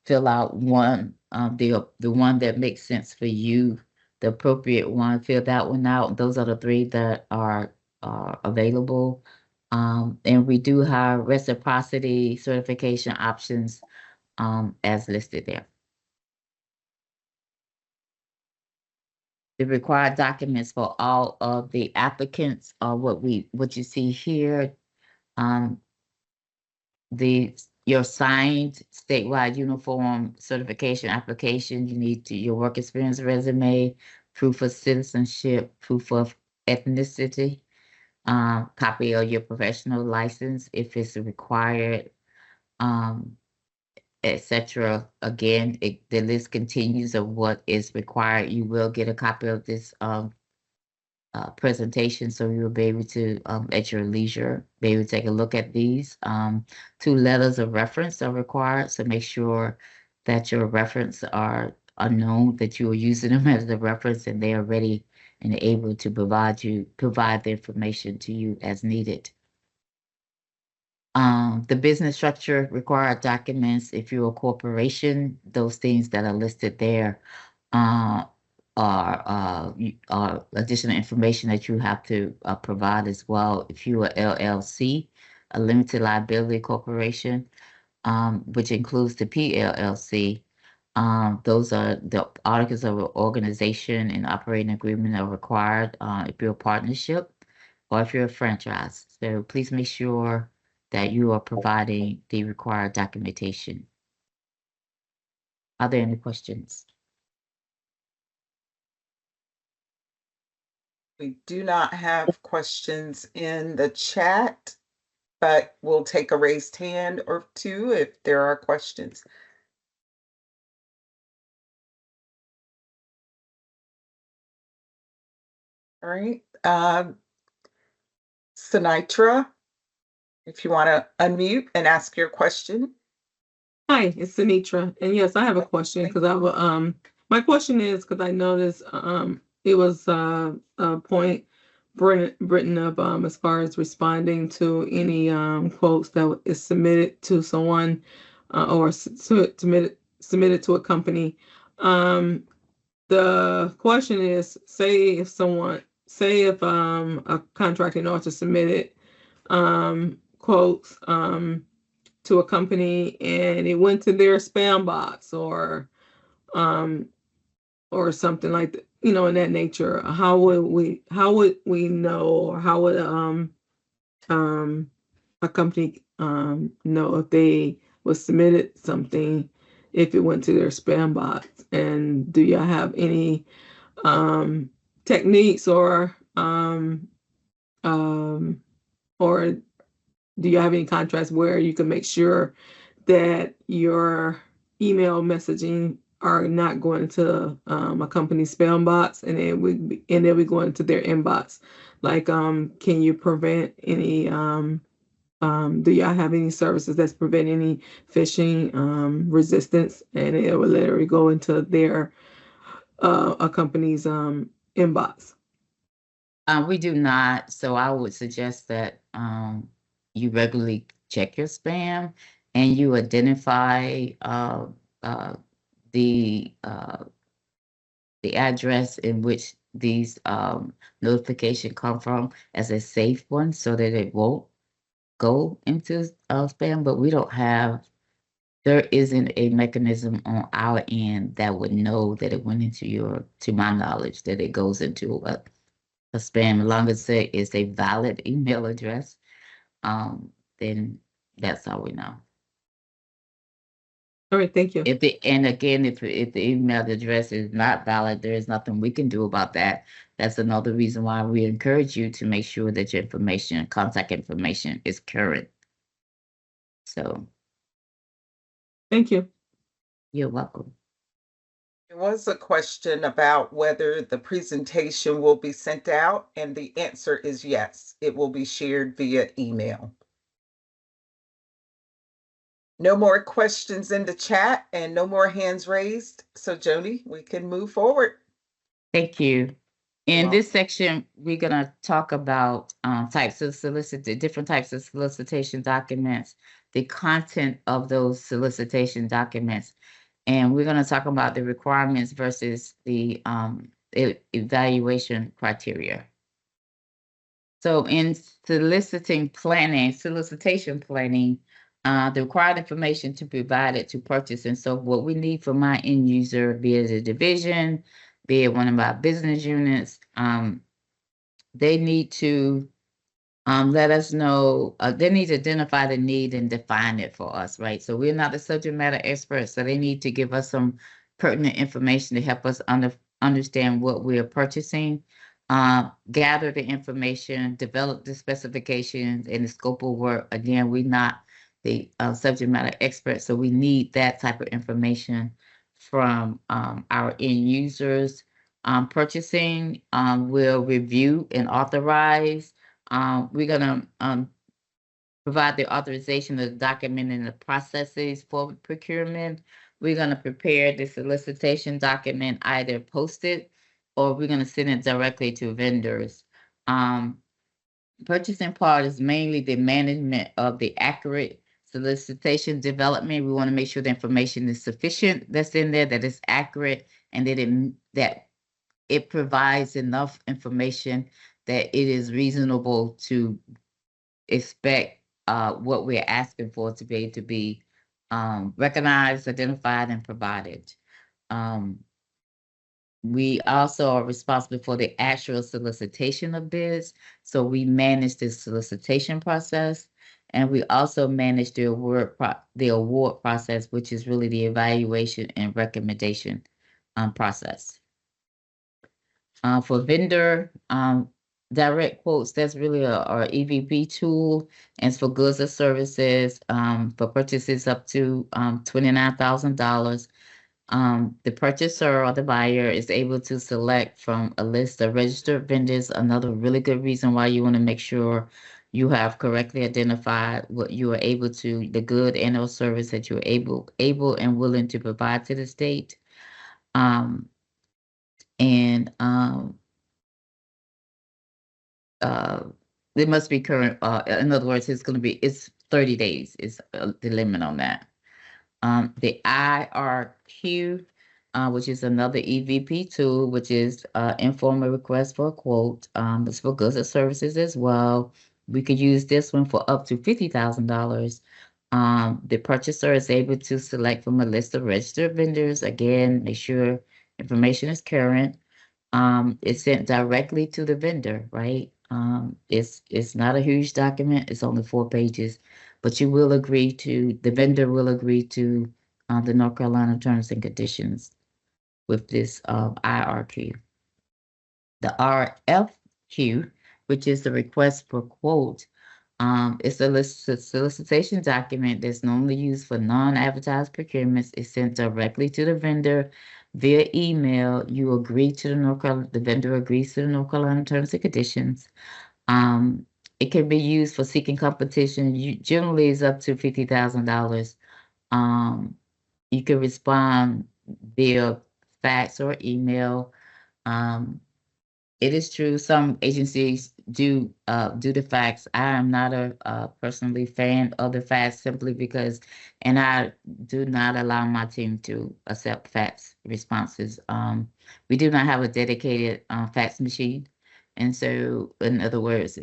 fill out one, the one that makes sense for you, the appropriate one. Fill that one out. Those are the 3 that are available. And we do have reciprocity certification options as listed there. The required documents for all of the applicants are what you see here. Your signed statewide uniform certification application, you need your work experience resume, proof of citizenship, proof of ethnicity, copy of your professional license if it's required, etc. Again, the list continues of what is required. You will get a copy of this presentation, so you'll be able to, at your leisure, be able to take a look at these. 2 letters of reference are required, so make sure that your reference are known, that you are using them as a reference, and they are ready and able to provide the information to you as needed. The business structure required documents. If you're a corporation, those things that are listed there are additional information that you have to provide as well. If you are LLC, a limited liability corporation, which includes the PLLC, those are the articles of organization and operating agreement are required if you're a partnership or if you're a franchise. So please make sure that you are providing the required documentation. Are there any questions? We do not have questions in the chat. but we'll take a raised hand or two if there are questions. All right, Sinitra, if you want to unmute and ask your question. Hi, it's Sinitra, and yes, I have a question because my question is because I noticed it was a point written up as far as responding to any quotes that is submitted to someone or submitted to a company. The question is, say if a contracting author submitted quotes to a company and it went to their spam box or something like that, in that nature, how would we know, or how would a company know if they was submitted something if it went to their spam box? And do y'all have any techniques or do you have any contracts where you can make sure that your email messaging are not going to a company's spam box and they'll be going to their inbox? Like, can you prevent any? Do y'all have any services that's prevent any phishing resistance, and it will literally go into their a company's inbox? We do not. So I would suggest that you regularly check your spam and you identify the address in which these notifications come from as a safe one, so that it won't go into spam. But there isn't a mechanism on our end that would know that it went into to my knowledge, that it goes into a spam. As long as it is a valid email address, then that's how we know. All right, thank you. If the email address is not valid, there is nothing we can do about that. That's another reason why we encourage you to make sure that your contact information is current. So. Thank you. You're welcome. There was a question about whether the presentation will be sent out, and the answer is yes. It will be shared via email. No more questions in the chat and no more hands raised. So Joni, we can move forward. Thank you. In this section, we're going to talk about different types of solicitation documents, the content of those solicitation documents, and we're going to talk about the requirements versus the evaluation criteria. So in solicitation planning, the required information to provide it to purchase. And so what we need from my end user, be it a division, be it one of our business units, they need to let us know, they need to identify the need and define it for us, right? So we're not the subject matter experts, so they need to give us some pertinent information to help us understand what we're purchasing, gather the information, develop the specifications and the scope of work. Again, we're not the subject matter experts, so we need that type of information from our end users. Purchasing will review and authorize. We're going to provide the authorization of documenting the processes for procurement. We're going to prepare the solicitation document, either post it or we're going to send it directly to vendors. Purchasing part is mainly the management of the accurate solicitation development. We want to make sure the information is sufficient that's in there, that it's accurate, and that it provides enough information that it is reasonable to expect what we're asking for to be able to be recognized, identified, and provided. We also are responsible for the actual solicitation of bids. So we manage the solicitation process, and we also manage the award process, which is really the evaluation and recommendation process. For vendor, direct quotes, that's really our EVP tool, and it's for goods or services, for purchases up to $29,000. The purchaser or the buyer is able to select from a list of registered vendors. Another really good reason why you want to make sure you have correctly identified what you are able to, the good and or service that you're able and willing to provide to the state. It must be current. In other words, it's 30 days is the limit on that. The IRQ, which is another EVP tool, which is informal request for a quote. It's for goods and services as well. We could use this one for up to $50,000. The purchaser is able to select from a list of registered vendors. Again, make sure information is current. It's sent directly to the vendor, right? It's not a huge document. It's only 4 pages, but the vendor will agree to the North Carolina terms and conditions with this IRQ. The RFQ, which is the request for quote, it's a solicitation document that's normally used for non-advertised procurements. It's sent directly to the vendor via email. You agree to the vendor agrees to the North Carolina terms and conditions. It can be used for seeking competition. Generally is up to $50,000. You can respond via fax or email. It is true some agencies do the fax. I am not a personally fan of the fax simply because, and I do not allow my team to accept fax responses. We do not have a dedicated fax machine, and so in other words,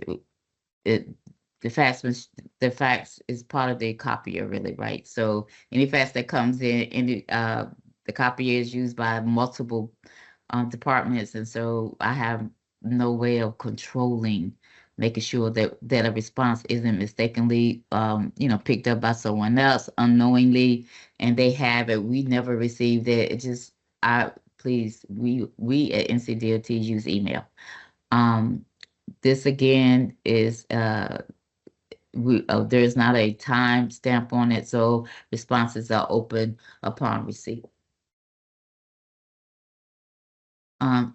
the fax is part of the copier, really, right? So any fax that comes in, the copier is used by multiple departments, and so I have no way of controlling, making sure that a response isn't mistakenly, picked up by someone else unknowingly, and they have it. We never received it. It just, we at NCDOT use email. This again is there's not a time stamp on it, so responses are open upon receipt.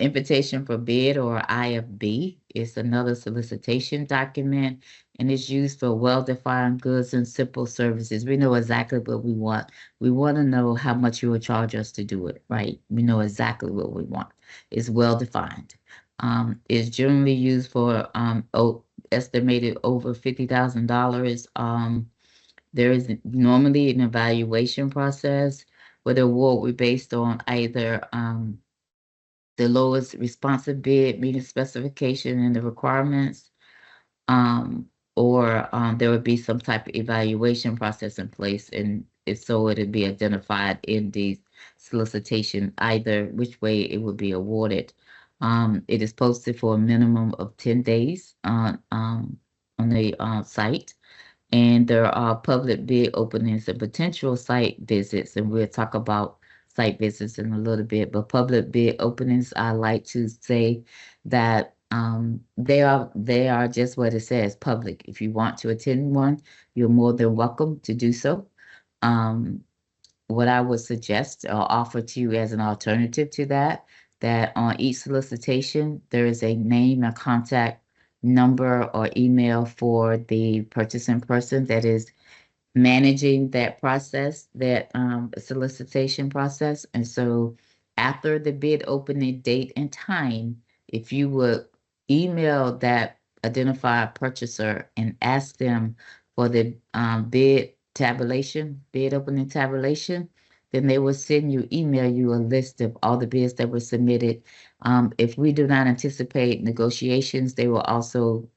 Invitation for bid, or IFB, is another solicitation document, and it's used for well-defined goods and simple services. We know exactly what we want. We want to know how much you will charge us to do it, right? We know exactly what we want. It's well-defined. It's generally used for estimated over $50,000. There is normally an evaluation process where the award will be based on either the lowest responsive bid meeting specification and the requirements, or there would be some type of evaluation process in place, and so it'd be identified in the solicitation either which way it would be awarded. It is posted for a minimum of 10 days on the site, and there are public bid openings and potential site visits, and we'll talk about site visits in a little bit. But public bid openings, I like to say that they are just what it says, public. If you want to attend one, you're more than welcome to do so. What I would suggest or offer to you as an alternative to that on each solicitation, there is a name, a contact number, or email for the purchasing person that is managing that process, that solicitation process. And so after the bid opening date and time, if you would email that identified purchaser and ask them for the bid opening tabulation, then they will email you a list of all the bids that were submitted. If we do not anticipate negotiations, they will also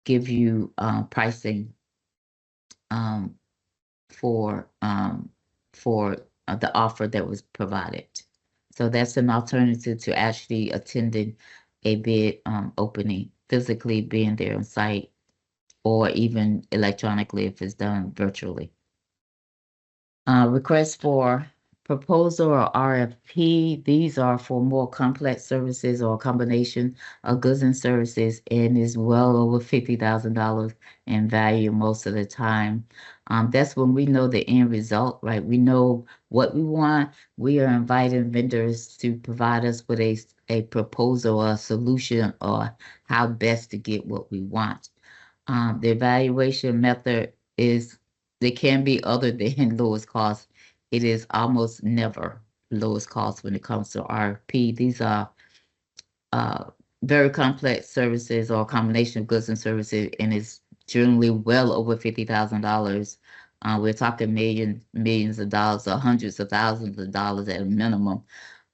give you pricing for the offer that was provided. So that's an alternative to actually attending a bid opening, physically being there on site, or even electronically if it's done virtually. Request for Proposal or RFP, these are for more complex services or a combination of goods and services, and is well over $50,000 in value most of the time. That's when we know the end result, right? We know what we want. We are inviting vendors to provide us with a proposal or a solution or how best to get what we want. The evaluation method is, they can be other than lowest cost. It is almost never lowest cost when it comes to RFP. These are very complex services or a combination of goods and services, and it's generally well over $50,000. We're talking millions of dollars or hundreds of thousands of dollars at a minimum.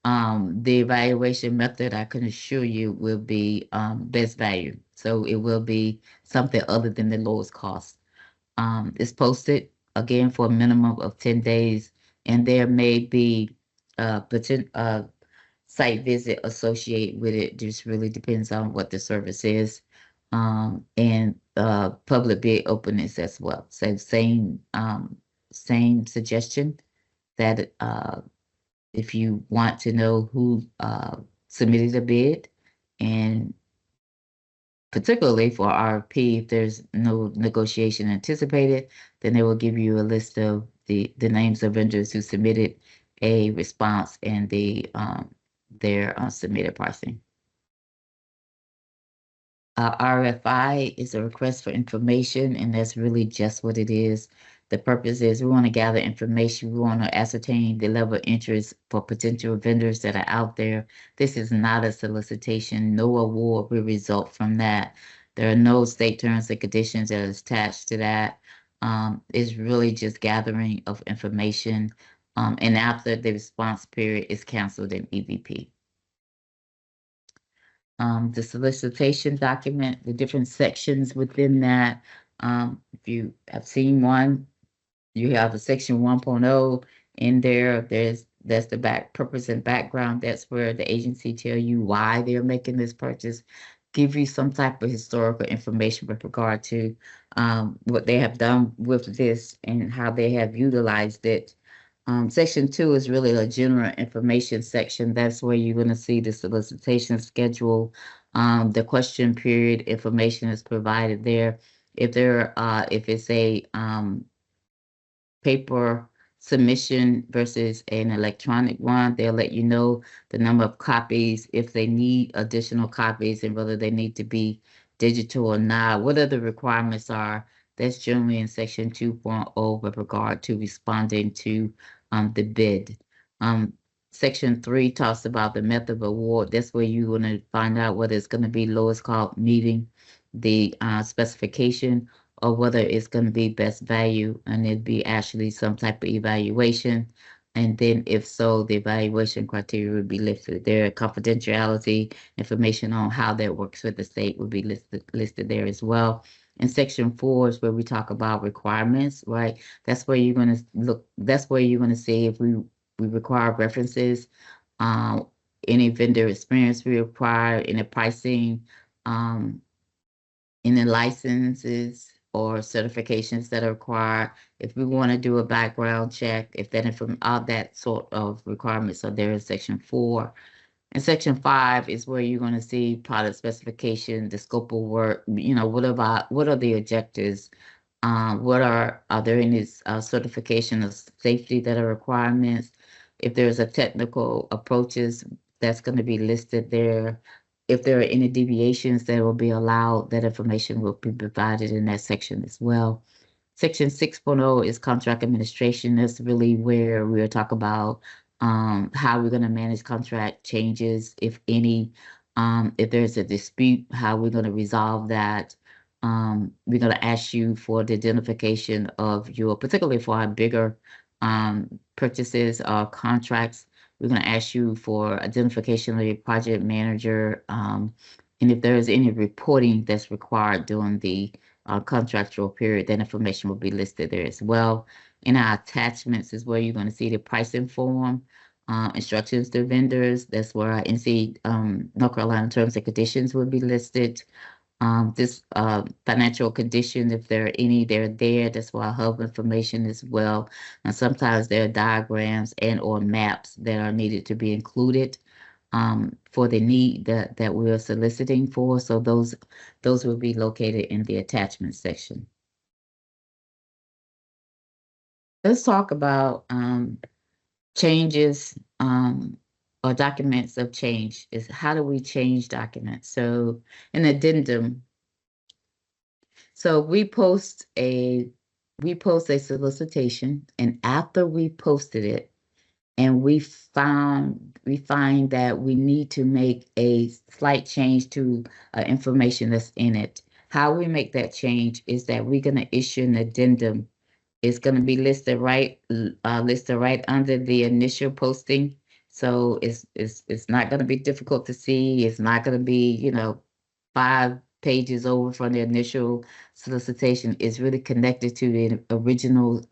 The evaluation method, I can assure you, will be best value. So it will be something other than the lowest cost. It's posted again for a minimum of 10 days, and there may be potential site visit associated with it. Just really depends on what the service is, and public bid openings as well. So same suggestion that if you want to know who submitted a bid, and particularly for RFP, if there's no negotiation anticipated, then they will give you a list of the names of vendors who submitted a response and their submitted pricing. RFI is a request for information, and that's really just what it is. The purpose is we want to gather information. We want to ascertain the level of interest for potential vendors that are out there. This is not a solicitation. No award will result from that. There are no state terms and conditions that are attached to that. It's really just gathering of information. And after the response period is canceled in EVP. The solicitation document, the different sections within that. If you have seen one, you have a section 1.0 in there. That's the purpose and background. That's where the agency tell you why they're making this purchase, give you some type of historical information with regard to what they have done with this and how they have utilized it. Section 2 is really a general information section. That's where you're going to see the solicitation schedule. The question period information is provided there. If it's a paper submission versus an electronic one, they'll let you know the number of copies, if they need additional copies, and whether they need to be digital or not, what other requirements are. That's generally in section 2.0 with regard to responding to the bid. Section 3 talks about the method of award. That's where you're going to find out whether it's going to be lowest cost meeting the specification, or whether it's going to be best value, and it'd be actually some type of evaluation. And then if so, the evaluation criteria would be listed there. Confidentiality information on how that works with the state would be listed there as well. And section 4 is where we talk about requirements, right? That's where you're going to look, that's where you're going to see if we require references, any vendor experience we require, in the pricing, in the licenses or certifications that are required. If we want to do a background check, if that all that sort of requirements are there in section 4. And section 5 is where you're going to see product specification, the scope of work, what are the objectives, are there any certification of safety that are requirements. If there's a technical approaches, that's going to be listed there. If there are any deviations that will be allowed, that information will be provided in that section as well. Section 6.0 is contract administration. That's really where we'll talk about how we're going to manage contract changes, if any. If there's a dispute, how we're going to resolve that. We're going to ask you for the identification of your, particularly for our bigger purchases or contracts, we're going to ask you for identification of your project manager, and if there is any reporting that's required during the contractual period, that information will be listed there as well. In our attachments is where you're going to see the pricing form, instructions to vendors. That's where our NC North Carolina terms and conditions will be listed. this financial condition, if there are any, they're there. That's why hub information as well. And sometimes there are diagrams and or maps that are needed to be included for the need that we're soliciting for. So those will be located in the attachment section. Let's talk about changes or documents of change. Is how do we change documents? So an addendum. So we post a solicitation, and after we posted it, and we find that we need to make a slight change to information that's in it. How we make that change is that we're going to issue an addendum. It's going to be listed right under the initial posting. So it's not going to be difficult to see. It's not going to be 5 pages over from the initial solicitation. It's really connected to the original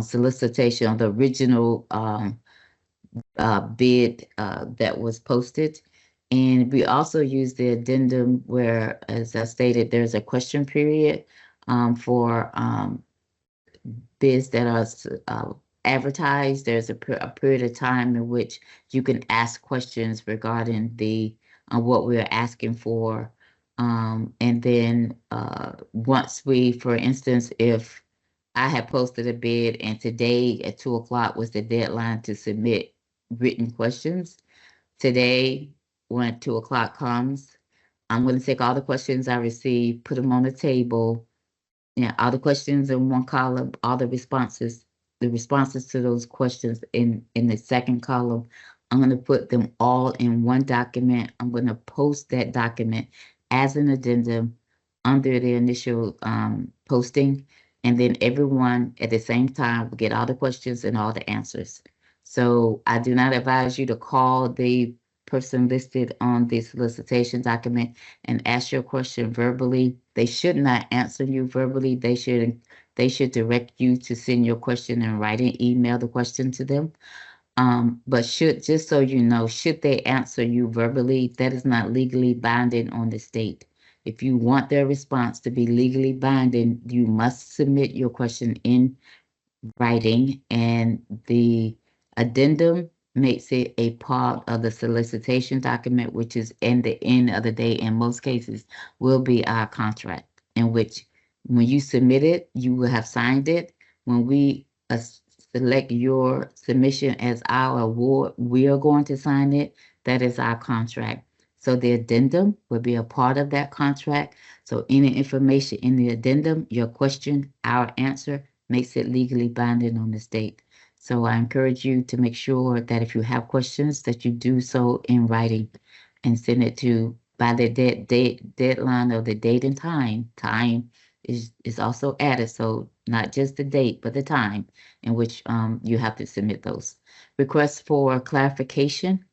solicitation, or the original bid that was posted. And we also use the addendum where, as I stated, there's a question period for bids that are advertised. There's a period of time in which you can ask questions regarding the what we're asking for. And then once we, for instance, if I had posted a bid and today at 2 o'clock was the deadline to submit written questions. Today, when 2 o'clock comes, I'm going to take all the questions I received, put them on the table. All the questions in one column, all the responses to those questions in the second column. I'm going to put them all in one document. I'm going to post that document as an addendum under the initial posting. And then everyone at the same time will get all the questions and all the answers. So I do not advise you to call the person listed on the solicitation document and ask your question verbally. They should not answer you verbally. They should direct you to send your question in writing, email the question to them. But just so you know, should they answer you verbally, that is not legally binding on the state. If you want their response to be legally binding, you must submit your question in writing, and the addendum makes it a part of the solicitation document, which is in the end of the day, in most cases, will be our contract, in which when you submit it, you will have signed it. When we select your submission as our award, we are going to sign it. That is our contract. So the addendum will be a part of that contract. So any information in the addendum, your question, our answer, makes it legally binding on the state. So I encourage you to make sure that if you have questions, that you do so in writing and send it to by the deadline of the date and time. Time is also added, so not just the date, but the time in which you have to submit those. Requests for clarification.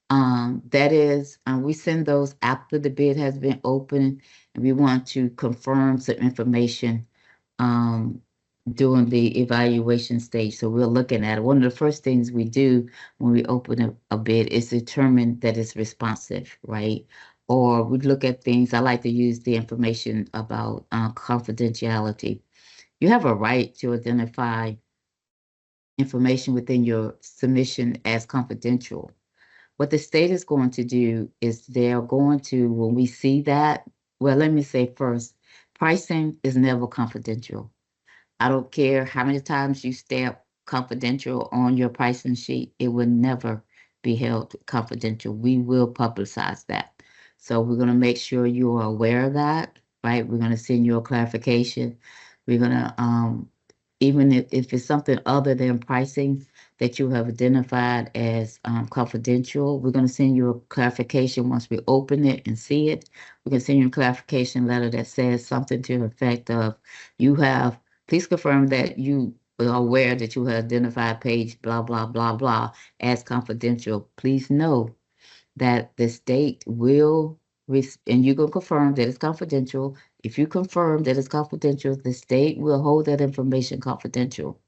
That is, we send those after the bid has been opened, and we want to confirm some information during the evaluation stage. So we're looking at it. One of the first things we do when we open a bid is determine that it's responsive, right? Or we look at things. I like to use the information about confidentiality. You have a right to identify information within your submission as confidential. What the state is going to do is they're going to, when we see that, well, let me say first, pricing is never confidential. I don't care how many times you stamp confidential on your pricing sheet, it will never be held confidential. We will publicize that. So we're going to make sure you are aware of that, right? We're going to send you a clarification. We're going to, even if it's something other than pricing that you have identified as confidential, we're going to send you a clarification once we open it and see it. We're going to send you a clarification letter that says something to the effect of, please confirm that you are aware that you have identified page blah, blah, blah, blah as confidential. Please know that the state will, and you can confirm that it's confidential. If you confirm that it's confidential, the state will hold that information confidential.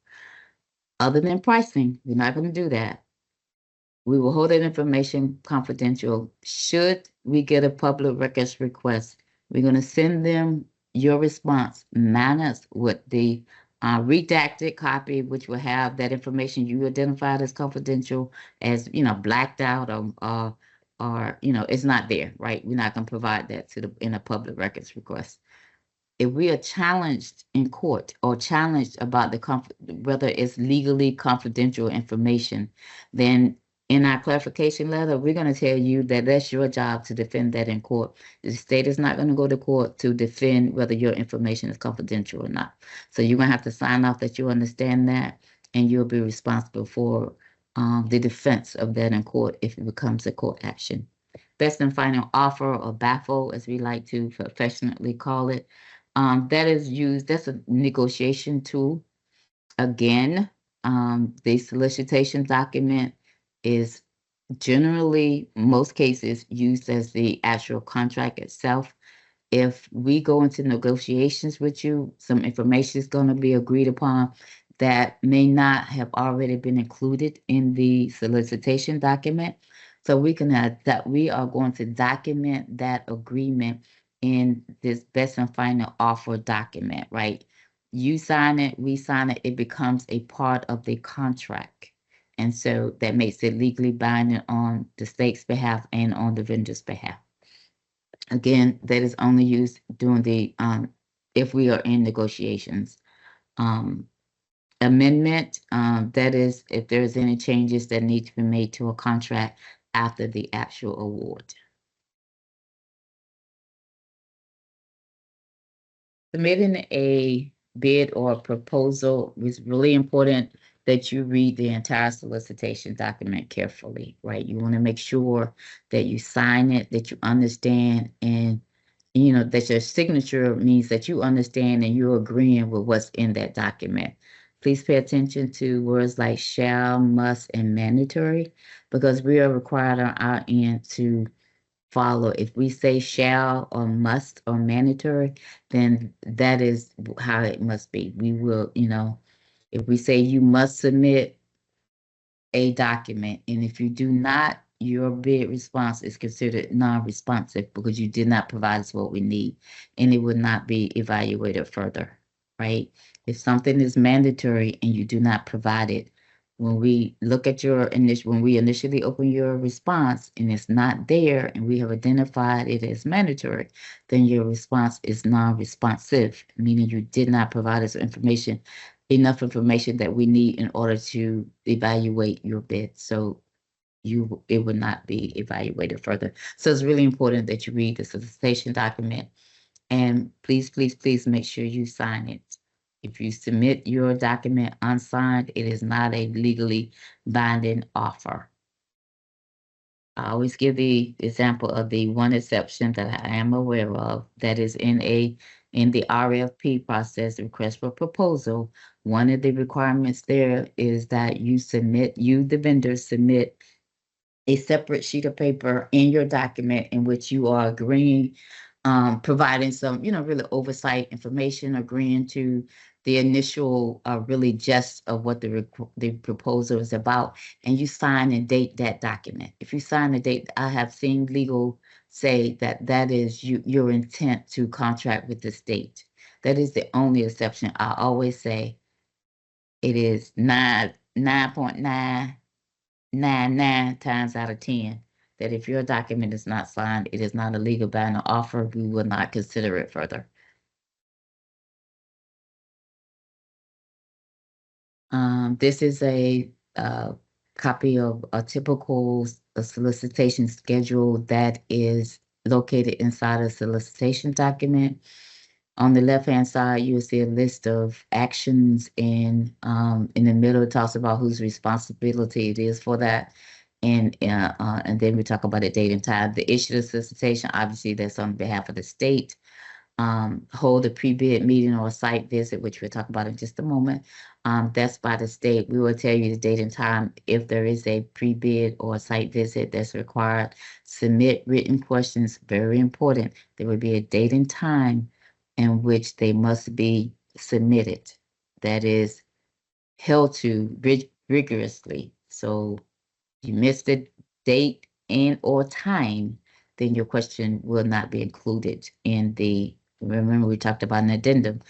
Other than pricing, we're not going to do that. We will hold that information confidential. Should we get a public records request, we're going to send them your response minus with the redacted copy, which will have that information you identified as confidential, as blacked out, or it's not there, right? We're not going to provide that in a public records request. If we are challenged in court or challenged about whether it's legally confidential information, then in our clarification letter, we're going to tell you that that's your job to defend that in court. The state is not going to go to court to defend whether your information is confidential or not. So you're going to have to sign off that you understand that, and you'll be responsible for the defense of that in court if it becomes a court action. Best and final offer, or BAFO, as we like to affectionately call it, that is used, that's a negotiation tool. Again, the solicitation document is generally, most cases, used as the actual contract itself. If we go into negotiations with you, some information is going to be agreed upon that may not have already been included in the solicitation document. So we can add that we are going to document that agreement in this best and final offer document, right? You sign it, we sign it, it becomes a part of the contract. And so that makes it legally binding on the state's behalf and on the vendor's behalf. Again, that is only used during the, if we are in negotiations. Amendment, that is if there's any changes that need to be made to a contract after the actual award. Submitting a bid or a proposal is really important that you read the entire solicitation document carefully, right? You want to make sure that you sign it, that you understand, and that your signature means that you understand and you're agreeing with what's in that document. Please pay attention to words like shall, must, and mandatory, because we are required on our end to follow. If we say shall or must or mandatory, then that is how it must be. We will, if we say you must submit a document, and if you do not, your bid response is considered non-responsive because you did not provide us what we need, and it would not be evaluated further, right? If something is mandatory and you do not provide it, when we look at when we initially open your response and it's not there and we have identified it as mandatory, then your response is non-responsive, meaning you did not provide us enough information that we need in order to evaluate your bid. So it would not be evaluated further. So it's really important that you read the solicitation document, and please, please, please make sure you sign it. If you submit your document unsigned, it is not a legally binding offer. I always give the example of the one exception that I am aware of that is in the RFP process, request for proposal. One of the requirements there is that the vendor, submit a separate sheet of paper in your document in which you are agreeing, providing some, really oversight information, agreeing to the initial really gist of what the proposal is about, and you sign and date that document. If you sign the date, I have seen legal say that is your intent to contract with the state. That is the only exception. I always say it is 9.999 times out of 10 that if your document is not signed, it is not a legal binding offer. We will not consider it further. This is a copy of a typical solicitation schedule that is located inside a solicitation document. On the left-hand side, you'll see a list of actions, and in the middle, it talks about whose responsibility it is for that. And then we talk about the date and time. The issue of solicitation, obviously, that's on behalf of the state. Hold a pre-bid meeting or a site visit, which we'll talk about in just a moment. That's by the state. We will tell you the date and time if there is a pre-bid or a site visit that's required. Submit written questions, very important. There will be a date and time in which they must be submitted. That is held to rigorously. So you missed the date and or time, then your question will not be included in the, remember we talked about an addendum.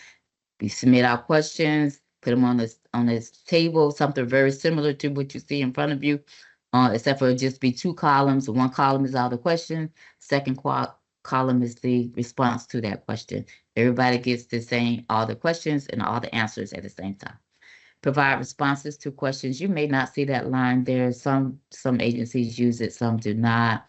We submit our questions, put them on this table, something very similar to what you see in front of you, except for it just be 2 columns. One column is all the question, second column is the response to that question. Everybody gets the same, all the questions and all the answers at the same time. Provide responses to questions. You may not see that line there. Some agencies use it, some do not.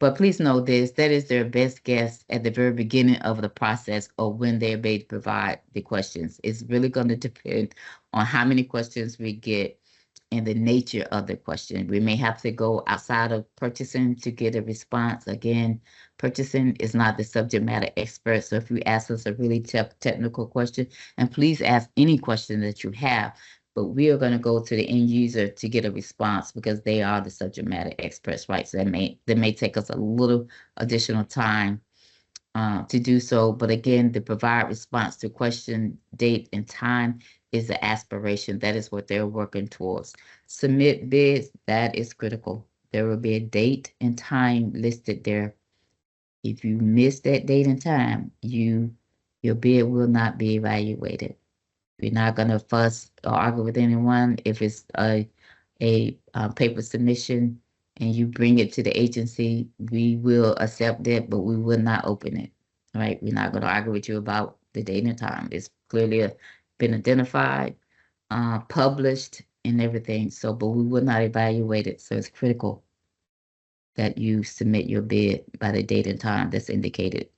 But please know this, that is their best guess at the very beginning of the process or when they're able to provide the questions. It's really going to depend on how many questions we get and the nature of the question. We may have to go outside of purchasing to get a response. Again, purchasing is not the subject matter expert. So if you ask us a really technical question, and please ask any question that you have, but we are going to go to the end user to get a response because they are the subject matter experts, right? So that may take us a little additional time to do so. But again, the provide response to question, date, and time is the aspiration. That is what they're working towards. Submit bids, that is critical. There will be a date and time listed there. If you miss that date and time, your bid will not be evaluated. We're not going to fuss or argue with anyone. If it's a paper submission and you bring it to the agency, we will accept it, but we will not open it. All right, we're not going to argue with you about the date and time. It's clearly been identified, published, and everything. So, but we will not evaluate it. So it's critical that you submit your bid by the date and time that's indicated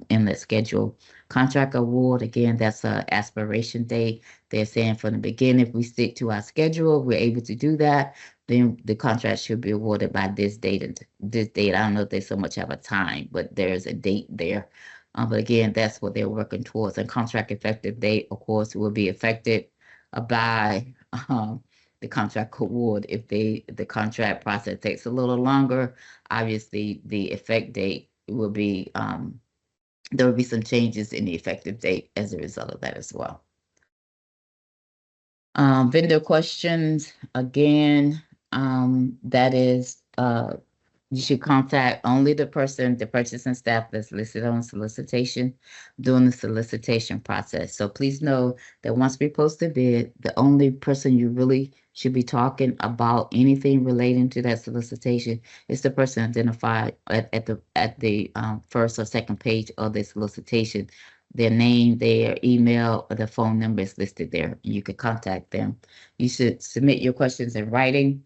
in the schedule. Contract award, again, that's an aspiration date. They're saying from the beginning, if we stick to our schedule, we're able to do that, then the contract should be awarded by this date and this date. I don't know if they so much have a time, but there's a date there. But again, that's what they're working towards. And contract effective date, of course, will be affected by the contract award. If the contract process takes a little longer, obviously the effect date will be, there will be some changes in the effective date as a result of that as well. Vendor questions, again, that is, you should contact only the purchasing staff that's listed on solicitation during the solicitation process. So please know that once we post a bid, the only person you really should be talking about anything relating to that solicitation is the person identified at the first or second page of the solicitation. Their name, their email, or their phone number is listed there. You can contact them. You should submit your questions in writing.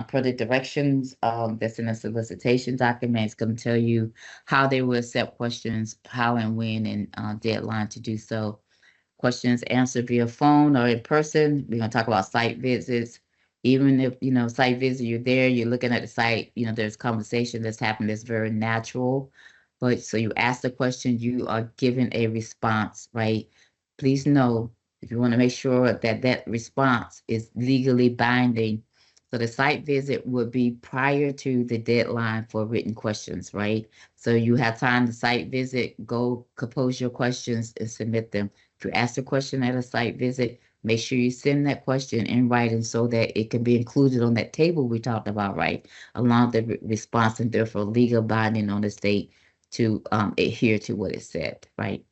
Per the directions that's in the solicitation document. It's going to tell you how they will accept questions, how and when, and deadline to do so. Questions answered via phone or in person. We're going to talk about site visits. Even if, site visit, you're there, you're looking at the site, there's conversation that's happening that's very natural. But so you ask the question, you are given a response, right? Please know, if you want to make sure that that response is legally binding. So the site visit would be prior to the deadline for written questions, right? So you have time to site visit, go compose your questions and submit them. If you ask a question at a site visit, make sure you send that question in writing so that it can be included on that table we talked about, right? Along the response and therefore legal binding on the state to adhere to what it said, right?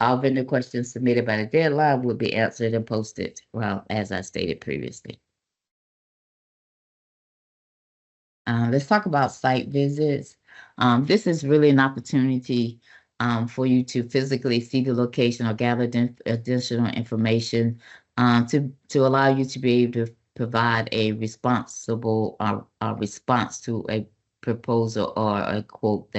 All vendor questions submitted by the deadline will be answered and posted, well, as I stated previously. Let's talk about site visits. This is really an opportunity for you to physically see the location or gather additional information to allow you to be able to provide a responsible response to a proposal or a quote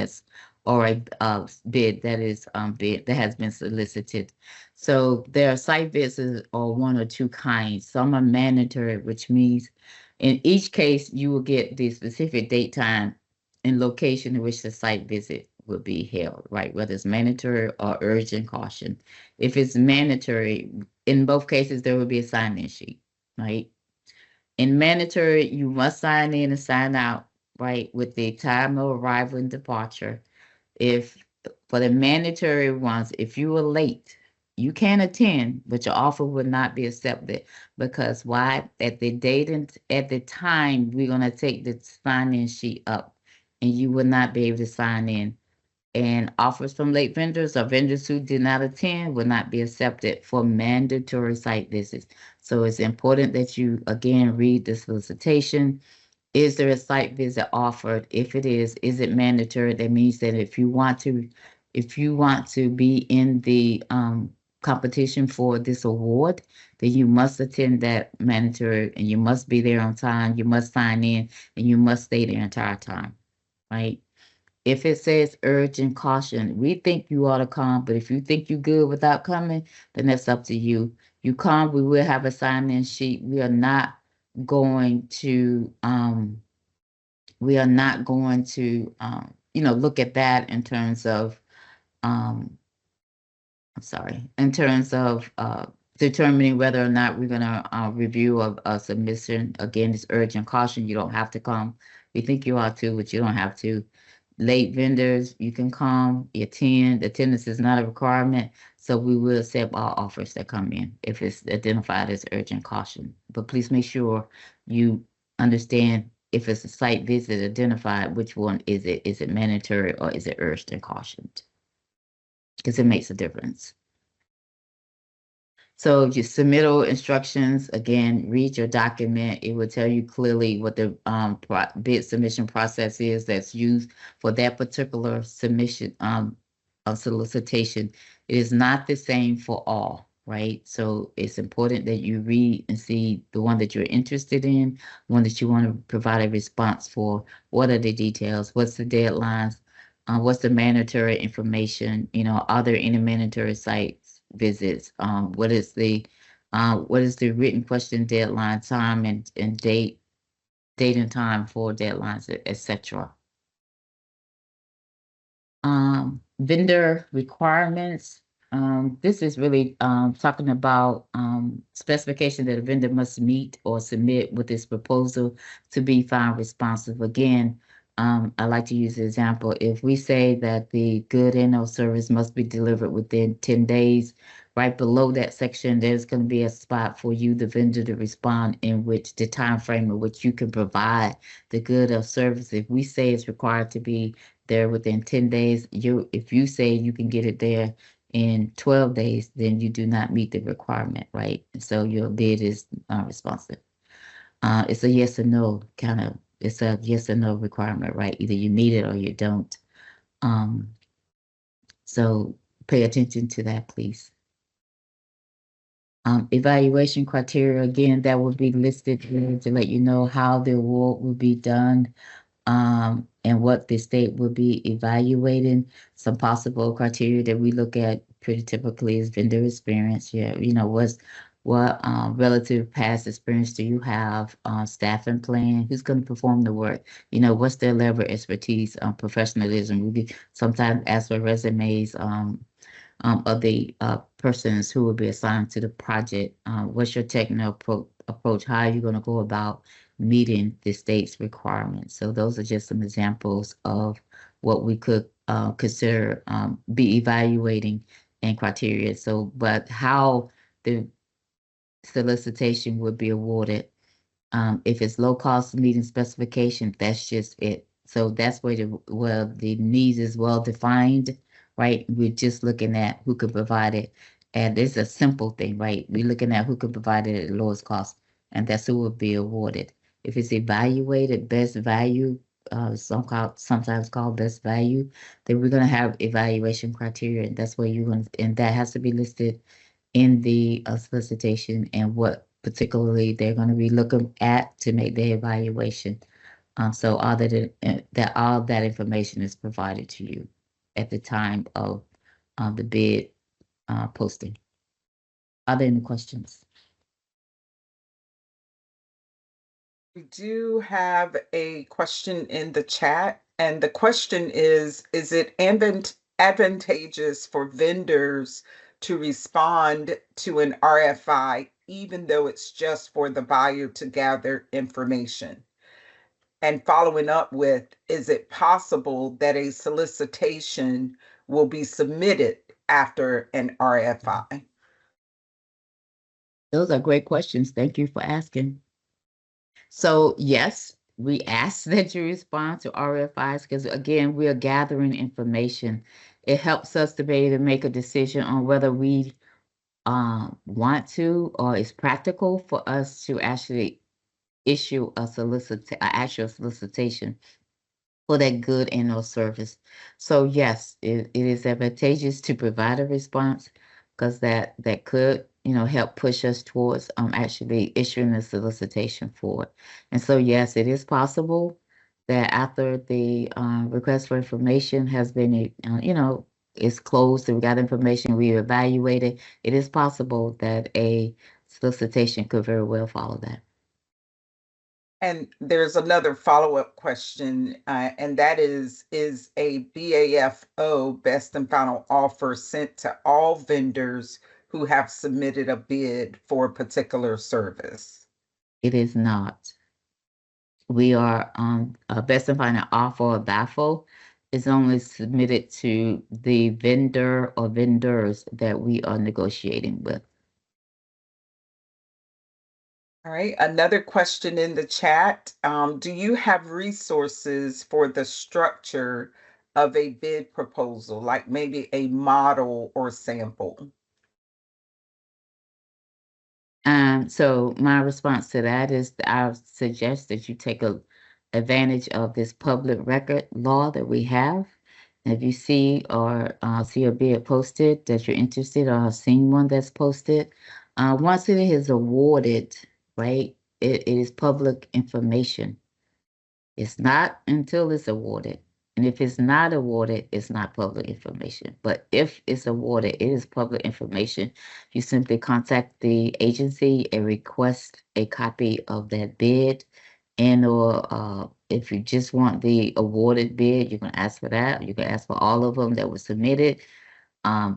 or a bid that is that has been solicited. So there are site visits or one or two kinds. Some are mandatory, which means in each case, you will get the specific date, time, and location in which the site visit will be held, right? Whether it's mandatory or urgent caution. If it's mandatory, in both cases, there will be a sign-in sheet, right? In mandatory, you must sign in and sign out, right, with the time of arrival and departure. For the mandatory ones, if you were late, You can attend, but your offer would not be accepted because why? At the date and at the time, we're gonna take the sign-in sheet up and you will not be able to sign in. And offers from late vendors or vendors who did not attend will not be accepted for mandatory site visits. So it's important that you, again, read the solicitation. Is there a site visit offered? If it is it mandatory? That means that if you want to be in the competition for this award, then you must attend that mandatory and you must be there on time, you must sign in, and you must stay the entire time, right? If it says urgent caution, we think you ought to come, but if you think you're good without coming, then that's up to you. You come, we will have a sign-in sheet. We are not going to look at that in terms of determining whether or not we're gonna review a submission. Again, it's urgent caution. You don't have to come. We think you ought to, but you don't have to. Late vendors, you can come, attend. Attendance is not a requirement, so we will accept all offers that come in if it's identified as urgent caution. But please make sure you understand if it's a site visit identified, which one is it? Is it mandatory or is it urgent cautioned? Because it makes a difference. So your submittal instructions, again, read your document. It will tell you clearly what the bid submission process is that's used for that particular submission solicitation. It is not the same for all, right? So it's important that you read and see the one that you're interested in, one that you want to provide a response for. What are the details? What's the deadlines? What's the mandatory information? Are there any mandatory sites visits? What is the written question deadline time and date and time for deadlines, etc. Vendor requirements. This is really talking about specification that a vendor must meet or submit with this proposal to be found responsive. Again, I like to use the example. If we say that the good and/or service must be delivered within 10 days, right below that section, there's going to be a spot for you, the vendor, to respond in which the time frame in which you can provide the good or service. If we say it's required to be there within 10 days, if you say you can get it there in 12 days, then you do not meet the requirement, right? So your bid is responsive. It's a yes or no it's a yes or no requirement, right? Either you meet it or you don't. So pay attention to that, please. Evaluation criteria, again, that will be listed here to let you know how the award will be done, and what the state will be evaluating. Some possible criteria that we look at pretty typically is vendor experience. Yeah, what relative past experience do you have? Staffing plan, who's going to perform the work? What's their level of expertise, professionalism? We sometimes ask for resumes of the persons who will be assigned to the project. What's your technical approach? How are you going to go about meeting the state's requirements? So those are just some examples of what we could consider be evaluating and criteria. So, but how the solicitation would be awarded. If it's low cost meeting specification, that's just it. So that's where the needs is well defined, right? We're just looking at who could provide it. And it's a simple thing, right? We're looking at who could provide it at the lowest cost, and that's who will be awarded. If it's evaluated best value, sometimes called best value, then we're going to have evaluation criteria, and that's where and that has to be listed in the solicitation and what particularly they're going to be looking at to make their evaluation. So all that information is provided to you at the time of the bid posting. Are there any questions? We do have a question in the chat, and the question is it advantageous for vendors to respond to an RFI, even though it's just for the buyer to gather information? And following up with, is it possible that a solicitation will be submitted after an RFI? Those are great questions. Thank you for asking. So yes, we ask that you respond to RFIs because again, we are gathering information. It helps us to be able to make a decision on whether we want to or it's practical for us to actually issue a actual solicitation for that good and or service. So yes, it is advantageous to provide a response because that could, help push us towards actually issuing a solicitation for it. And so yes, it is possible that after the request for information has been, is closed and we got information, we evaluated, it is possible that a solicitation could very well follow that. And there's another follow-up question, and that is a BAFO, best and final offer, sent to all vendors who have submitted a bid for a particular service? It is not. We are best and final offer or BAFO is only submitted to the vendor or vendors that we are negotiating with. All right, another question in the chat. Do you have resources for the structure of a bid proposal, like maybe a model or sample? So my response to that is I suggest that you take advantage of this public record law that we have. And if you see or see a bid posted that you're interested or have seen one that's posted, once it is awarded, right, it is public information. It's not until it's awarded. And if it's not awarded, it's not public information. But if it's awarded, it is public information. You simply contact the agency and request a copy of that bid. And or if you just want the awarded bid, you can ask for that. You can ask for all of them that were submitted.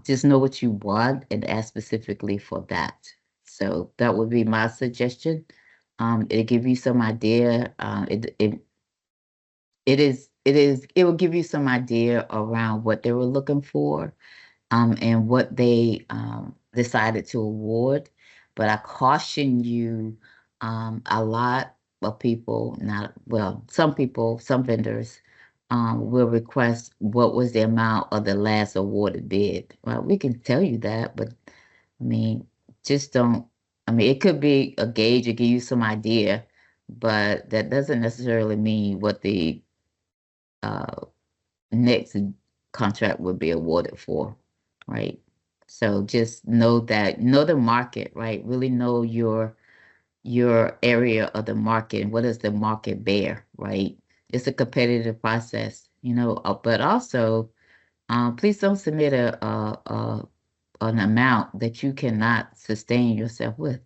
Just know what you want and ask specifically for that. So that would be my suggestion. It'll give you some idea. It will give you some idea around what they were looking for, and what they decided to award. But I caution you, a lot of people, some people, some vendors, will request what was the amount of the last awarded bid. Well, we can tell you that, but I mean, just don't. I mean, it could be a gauge to give you some idea, but that doesn't necessarily mean what the next contract would be awarded for, right? So just know the market, right? Really know your area of the market and what does the market bear, right? It's a competitive process, but also please don't submit an amount that you cannot sustain yourself with.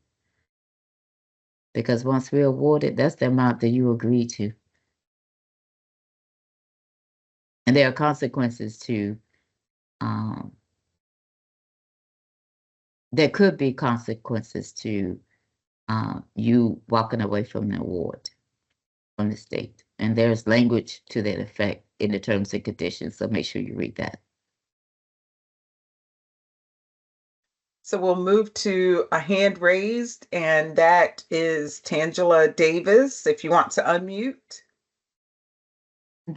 Because once we're awarded, that's the amount that you agree to. And there are consequences to, there could be consequences to you walking away from the award from the state. And there's language to that effect in the terms and conditions, so make sure you read that. So we'll move to a hand raised, and that is Tangela Davis, if you want to unmute.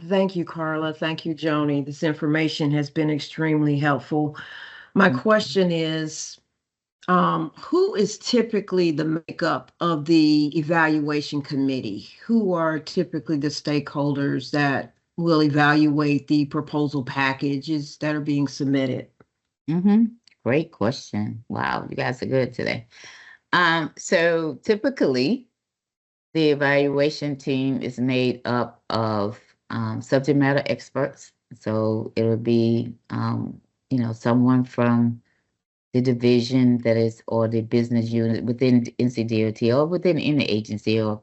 Thank you, Carla. Thank you, Joni. This information has been extremely helpful. My question is, who is typically the makeup of the evaluation committee? Who are typically the stakeholders that will evaluate the proposal packages that are being submitted? Great question. Wow, you guys are good today. So typically, the evaluation team is made up of subject matter experts. So it would be, someone from the division that is, or the business unit within NCDOT or within any agency or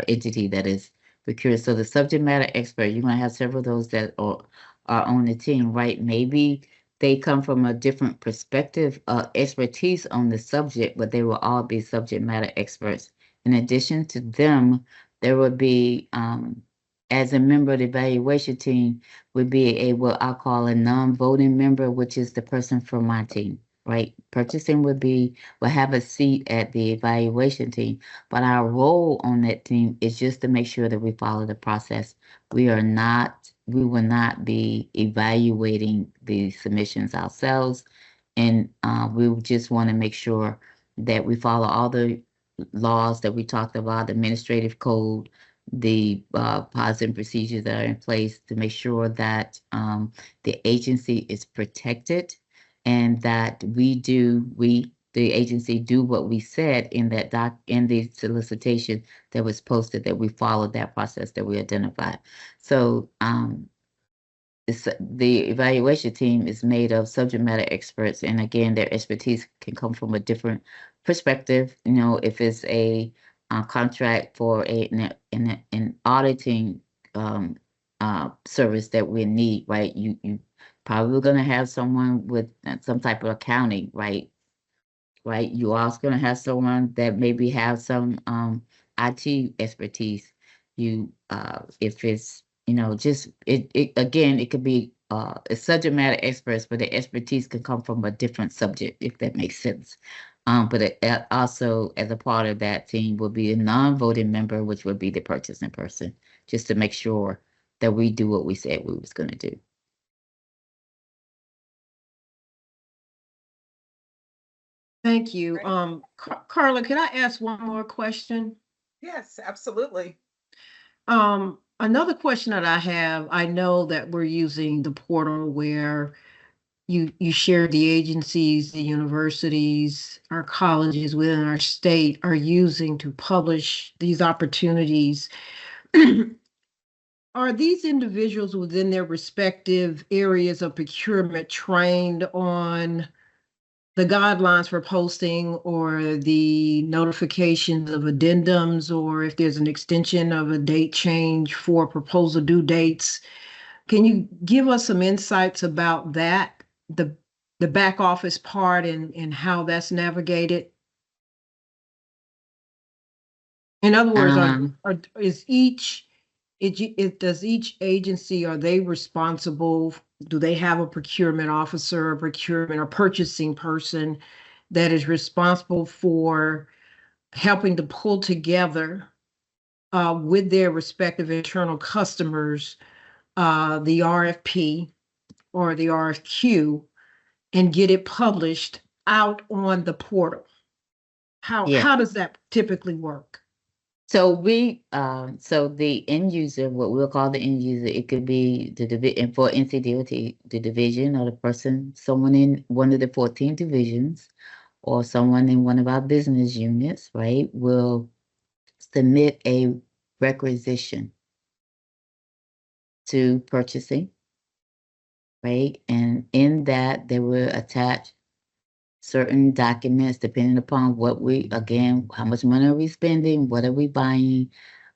entity that is procured. So the subject matter expert, you're going to have several of those that are on the team, right? Maybe they come from a different perspective, expertise on the subject, but they will all be subject matter experts. In addition to them, there would be as a member of the evaluation team would be a, what I call a non-voting member, which is the person from my team, right? Purchasing will have a seat at the evaluation team, but our role on that team is just to make sure that we follow the process. We will not be evaluating the submissions ourselves. And we just want to make sure that we follow all the laws that we talked about, the administrative code, the policies and procedures that are in place to make sure that the agency is protected and that the agency do what we said in the solicitation that was posted, that we followed that process that we identified. So the evaluation team is made of subject matter experts, and again, their expertise can come from a different perspective. You know, if it's a contract for an auditing service that we need, right? You probably going to have someone with some type of accounting, right? Right. You also going to have someone that maybe have some IT expertise. If it's just it again, it could be a subject matter experts, but the expertise can come from a different subject, if that makes sense. But it also, as a part of that team, will be a non-voting member, which would be the purchasing person, just to make sure that we do what we said we was going to do. Thank you. Carla, can I ask one more question? Yes, absolutely. Another question that I have, I know that we're using the portal where you share the agencies, the universities, our colleges within our state are using to publish these opportunities. Are these individuals within their respective areas of procurement trained on the guidelines for posting or the notifications of addendums, or if there's an extension of a date change for proposal due dates? Can you give us some insights about that, the back office part and how that's navigated? In other words, does each agency, are they responsible? Do they have a procurement officer, a procurement or purchasing person that is responsible for helping to pull together with their respective internal customers the RFP or the RFQ and get it published out on the portal? How does that typically work? So so the end user, what we'll call the end user, it could be and for NCDOT, the division or the person, someone in one of the 14 divisions, or someone in one of our business units, right, will submit a requisition to purchasing, right? And in that, they will attach certain documents depending upon how much money are we spending, what are we buying,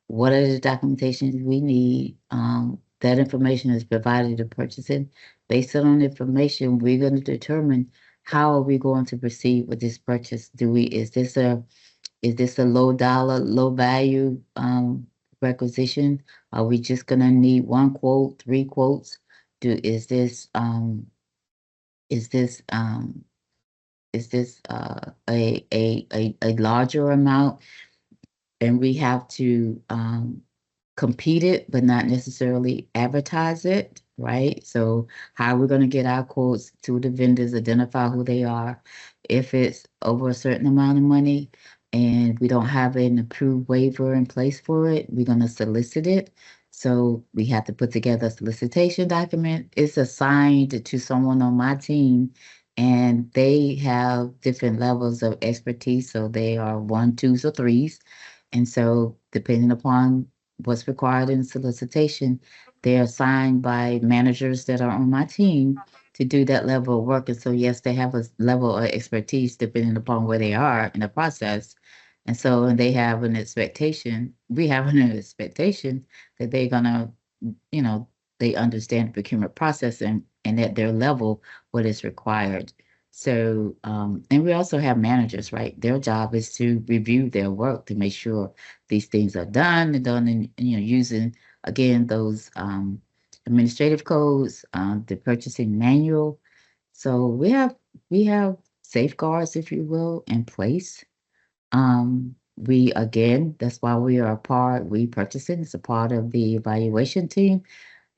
what are the documentations we need. That information is provided to purchasing. Based on the information, we're going to determine how are we going to proceed with this purchase. Is this a low dollar, low value requisition? Are we just going to need one quote, 3 quotes? Is this a larger amount, and we have to compete it, but not necessarily advertise it, right? So how are we going to get our quotes to the vendors, identify who they are? If it's over a certain amount of money and we don't have an approved waiver in place for it, we're going to solicit it. So we have to put together a solicitation document. It's assigned to someone on my team, and they have different levels of expertise. So they are 1, 2s, or 3s. And so depending upon what's required in solicitation, they're assigned by managers that are on my team to do that level of work. And so, yes, they have a level of expertise depending upon where they are in the process. And so, and they have an expectation, we have an expectation that they're gonna, they understand the procurement process and at their level, what is required. So, and we also have managers, right? Their job is to review their work to make sure these things are done and done in, using again, those administrative codes, the purchasing manual. So we have safeguards, if you will, in place. We, again, that's why we are a part, we purchasing is a part of the evaluation team,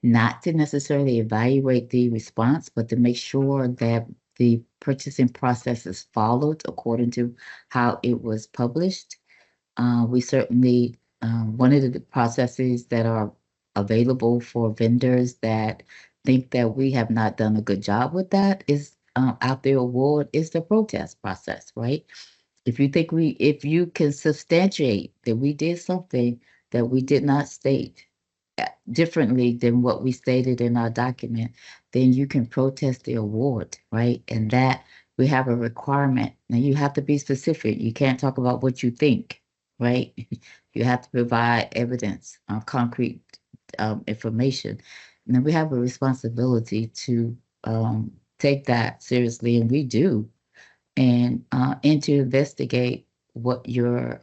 not to necessarily evaluate the response, but to make sure that the purchasing process is followed according to how it was published. We certainly, one of the processes that are available for vendors that think that we have not done a good job with that is out the award is the protest process, right? If you can substantiate that we did something that we did not state differently than what we stated in our document, then you can protest the award, right? And that we have a requirement. Now you have to be specific. You can't talk about what you think, right? You have to provide evidence, concrete information. And then we have a responsibility to take that seriously, and we do, and to investigate what you are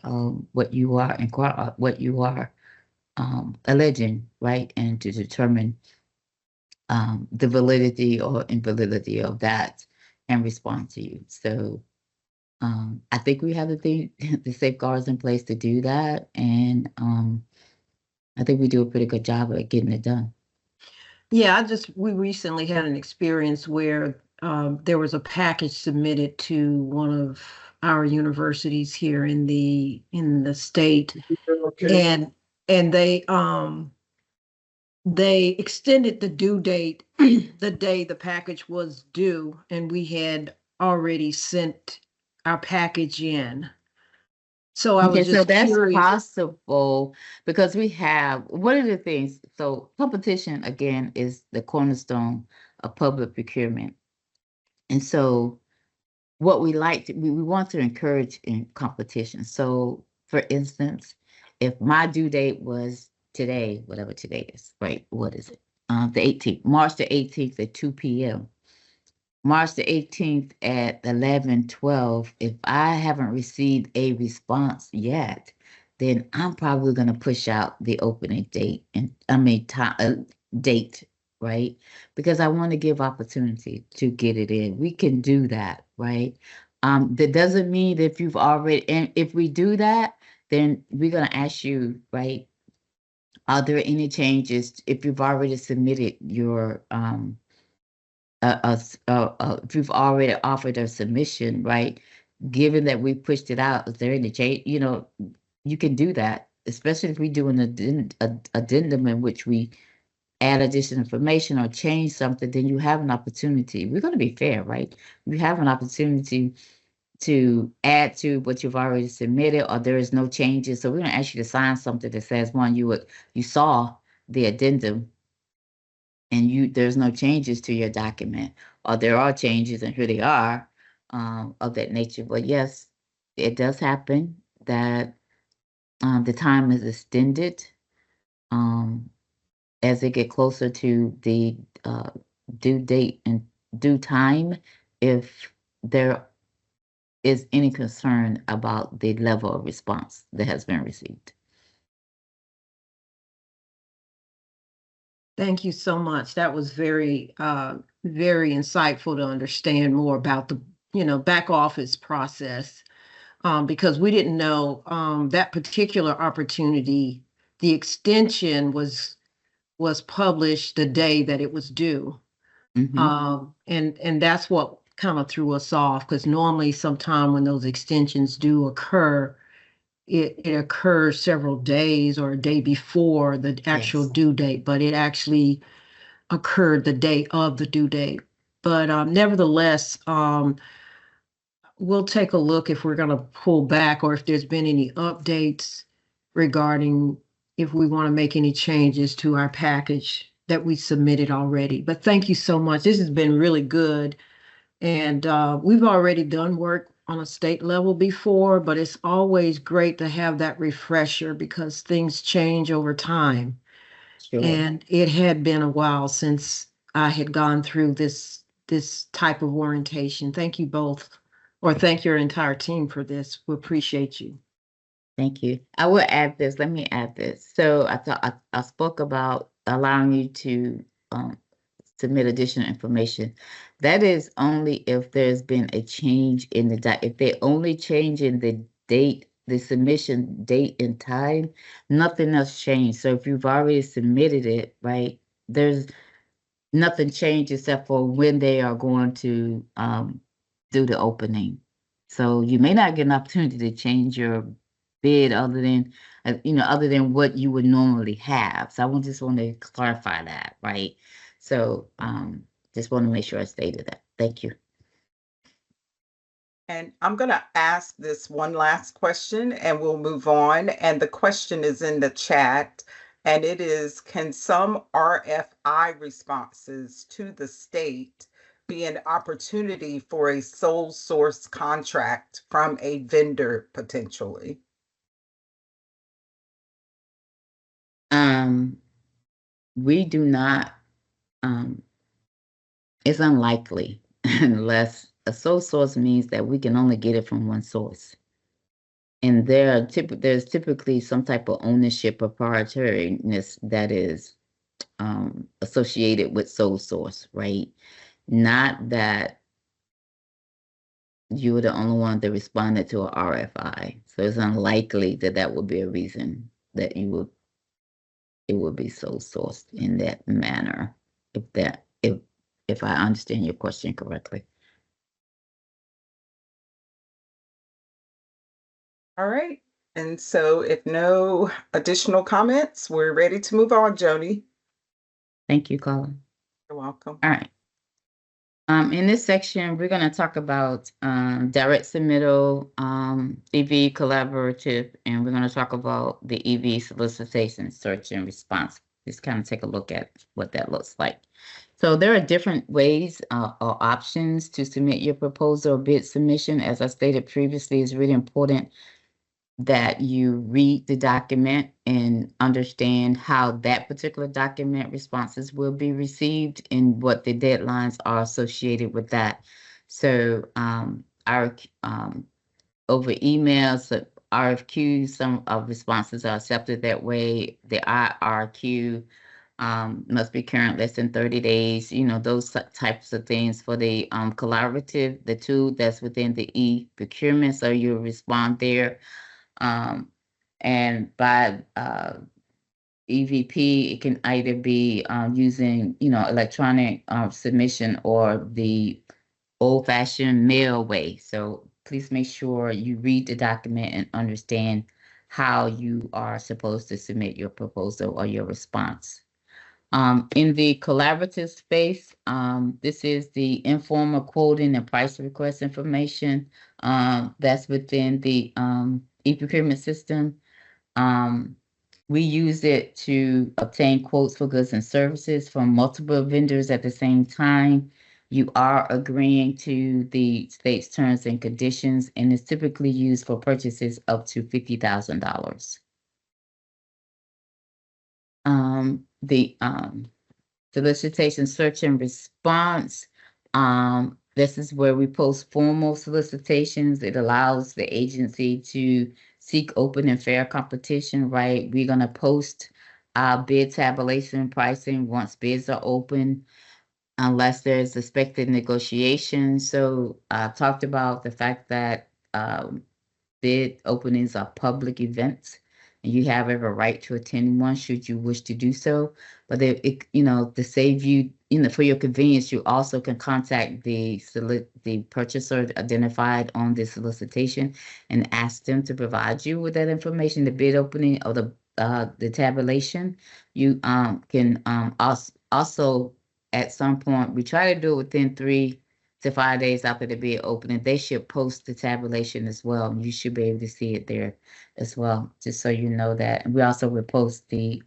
alleging, right, and to determine the validity or invalidity of that and respond to you. So I think we have the safeguards in place to do that, and I think we do a pretty good job of getting it done. Yeah, we recently had an experience where there was a package submitted to one of our universities here in the state, and they extended the due date the day the package was due, and we had already sent our package in. So I was Okay, so just that's curious. possible because we have one of the things. So competition again is the cornerstone of public procurement, and so what we want to encourage in competition. So, for instance, if my due date was today, whatever today is, right? What is it? The 18th, March the 18th at 2 p.m. March the 18th at 11:12, if I haven't received a response yet, then I'm probably going to push out the opening date date, right? Because I want to give opportunity to get it in. We can do that, right? That doesn't mean that and if we do that, then we're going to ask you, right? Are there any changes if you've already submitted your if you've already offered a submission, right? Given that we pushed it out, is there any change? You can do that, especially if we do an addendum in which we add additional information or change something, then you have an opportunity. We're going to be fair, right? You have an opportunity to add to what you've already submitted, or there is no changes. So we're going to ask you to sign something that says, one, you saw the addendum, and there's no changes to your document, or there are changes and here they are, of that nature. But yes, it does happen that the time is extended as they get closer to the due date and due time, if there is any concern about the level of response that has been received. Thank you so much. That was very, very insightful to understand more about the, back office process, because we didn't know that particular opportunity. The extension was published the day that it was due, and that's what kind of threw us off, because normally, sometime when those extensions do occur, it occurs several days or a day before the actual due date, but it actually occurred the day of the due date. But nevertheless, we'll take a look if we're going to pull back or if there's been any updates regarding if we want to make any changes to our package that we submitted already. But thank you so much. This has been really good. And we've already done work on a state level before, but it's always great to have that refresher because things change over time. Sure. And it had been a while since I had gone through this type of orientation. Thank you both, or thank your entire team for this. We appreciate you. Thank you. I will add this. Let me add this. So I thought I spoke about allowing you to submit additional information. That is only if there's been a change in the if they only change in the date, the submission date and time, nothing else changed. So if you've already submitted it, right, there's nothing changed except for when they are going to do the opening. So you may not get an opportunity to change your bid other than, other than what you would normally have. So just want to clarify that, right? So just want to make sure I stated that. Thank you. And I'm going to ask this one last question and we'll move on. And the question is in the chat. And it is, can some RFI responses to the state be an opportunity for a sole source contract from a vendor potentially? We do not, it's unlikely unless a sole source means that we can only get it from one source. And there's typically some type of ownership or proprietariness that is associated with sole source, right? Not that you were the only one that responded to a RFI. So it's unlikely that that would be a reason that it would be sole sourced in that manner, if I understand your question correctly. All right. And so if no additional comments, we're ready to move on, Joni. Thank you, Colin. You're welcome. All right. In this section, we're going to talk about direct submittal, EV collaborative, and we're going to talk about the EV solicitation, search and response. Just kind of take a look at what that looks like. So there are different ways or options to submit your proposal or bid submission. As I stated previously, it's really important that you read the document and understand how that particular document responses will be received and what the deadlines are associated with that. So our over emails, RFQs, some of responses are accepted that way. The IRQ must be current less than 30 days, those types of things. For the collaborative, the tool that's within the e-procurement, so you'll respond there. And by EVP, it can either be using, electronic submission or the old-fashioned mail way. So please make sure you read the document and understand how you are supposed to submit your proposal or your response. In the collaborative space, this is the informal quoting and price request information that's within the e-procurement system. We use it to obtain quotes for goods and services from multiple vendors at the same time. You are agreeing to the state's terms and conditions, and it's typically used for purchases up to $50,000. The solicitation, search and response. This is where we post formal solicitations. It allows the agency to seek open and fair competition, right? We're going to post bid tabulation pricing once bids are open, unless there's expected negotiation. So I talked about the fact that bid openings are public events, and you have every right to attend one should you wish to do so. But to save you, for your convenience, you also can contact the purchaser identified on the solicitation and ask them to provide you with that information, the bid opening or the tabulation. You can also at some point, we try to do it within 3 to 5 days after the bid opening. They should post the tabulation as well. You should be able to see it there as well, just so you know that. And we also will post the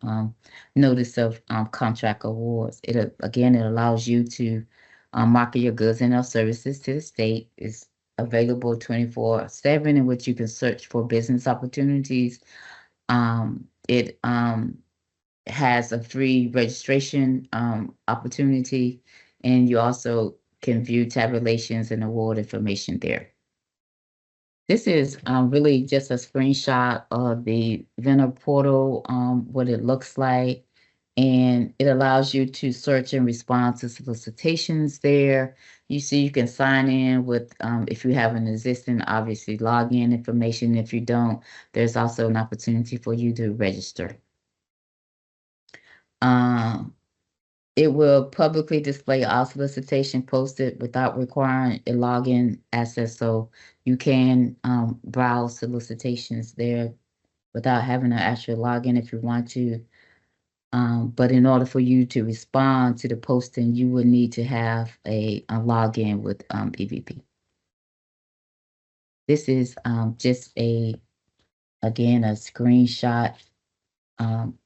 notice of contract awards. It allows you to market your goods and or services to the state. It's available 24/7, in which you can search for business opportunities. It has a free registration opportunity, and you also can view tabulations and award information there. This is really just a screenshot of the vendor portal, what it looks like. And it allows you to search and respond to solicitations there. You see, you can sign in with, if you have an existing, obviously, login information. If you don't, there's also an opportunity for you to register. It will publicly display all solicitation posted without requiring a login access, so you can browse solicitations there without having to actually log in if you want to. But in order for you to respond to the posting, you would need to have a login with EVP. This is just again, a screenshot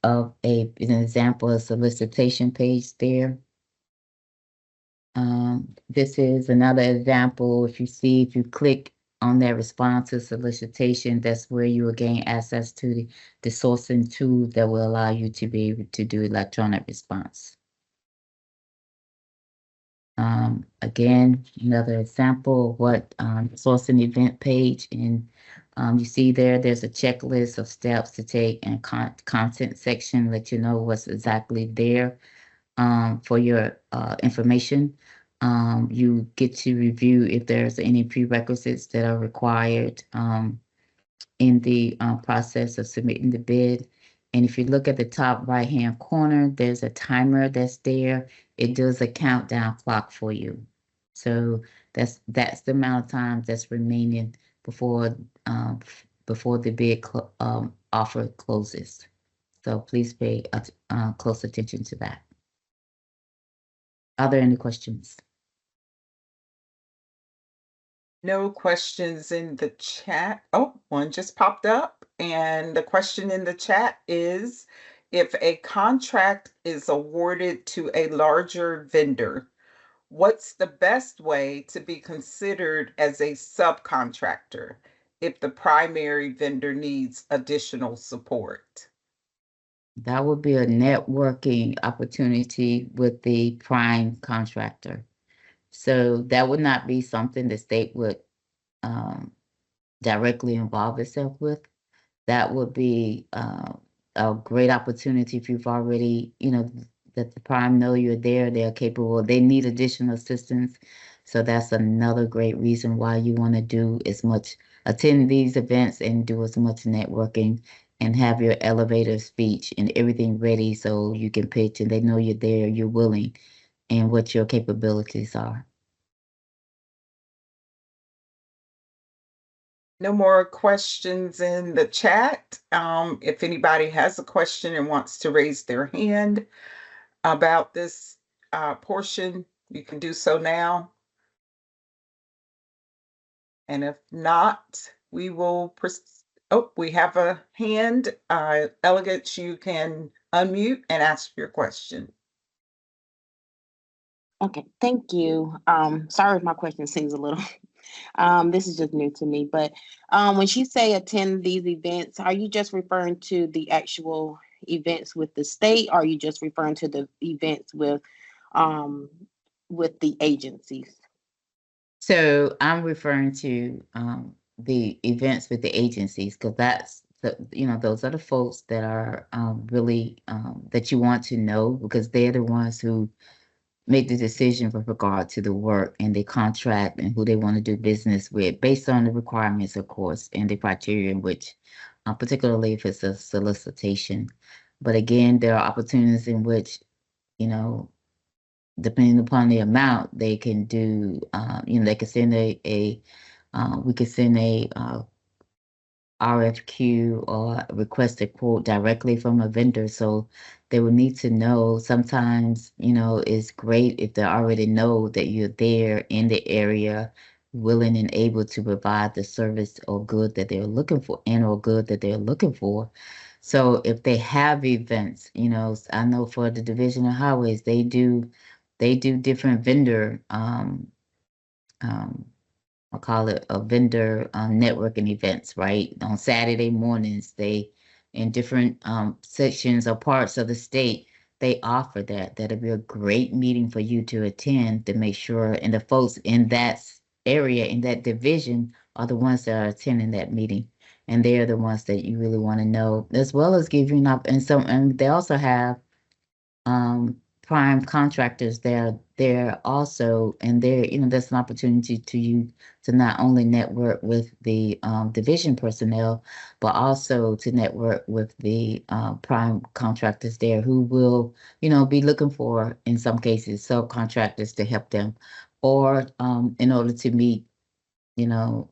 of an example of solicitation page there. This is another example. If you click on that response to solicitation, that's where you will gain access to the sourcing tool that will allow you to be able to do electronic response. Again, another example of what sourcing event page, and you see there's a checklist of steps to take, and content section let you know what's exactly there for your information. You get to review if there's any prerequisites that are required in the process of submitting the bid. And if you look at the top right-hand corner, there's a timer that's there. It does a countdown clock for you. So that's the amount of time that's remaining before the bid offer closes. So please pay close attention to that. Are there any questions? No questions in the chat. Oh, one just popped up. And the question in the chat is, if a contract is awarded to a larger vendor, what's the best way to be considered as a subcontractor if the primary vendor needs additional support? That would be a networking opportunity with the prime contractor. So that would not be something the state would directly involve itself with. That would be a great opportunity if you've already, that the prime know you're there, they're capable, they need additional assistance. So that's another great reason why you want to attend these events and do as much networking and have your elevator speech and everything ready so you can pitch and they know you're there, you're willing, and what your capabilities are. No more questions in the chat. If anybody has a question and wants to raise their hand about this portion, you can do so now. And if not, we will we have a hand. Elegance, you can unmute and ask your question. Okay, thank you. Sorry if my question seems a little, this is just new to me, but when you say attend these events, are you just referring to the actual events with the state, or are you just referring to the events with the agencies? So I'm referring to the events with the agencies, because that's those are the folks that are really that you want to know, because they're the ones who make the decision with regard to the work and the contract and who they want to do business with based on the requirements, of course, and the criteria in which, particularly if it's a solicitation. But again, there are opportunities in which, depending upon the amount, they can do, they could send we could send a RFQ or request a quote directly from a vendor. So they would need to know. Sometimes, it's great if they already know that you're there in the area, willing and able to provide the service or good that they're looking for or good that they're looking for. So if they have events, I know for the Division of Highways, they do different vendor, I'll call it a vendor networking events, right? On Saturday mornings, they in different sections or parts of the state, they offer that. That'll be a great meeting for you to attend to make sure, and the folks in that area, in that division, are the ones that are attending that meeting. And they're the ones that you really want to know, as well as give you an and they also have prime contractors there also, and that's an opportunity to you to not only network with the division personnel, but also to network with the prime contractors there who will, be looking for, in some cases, subcontractors to help them, or in order to meet, uh,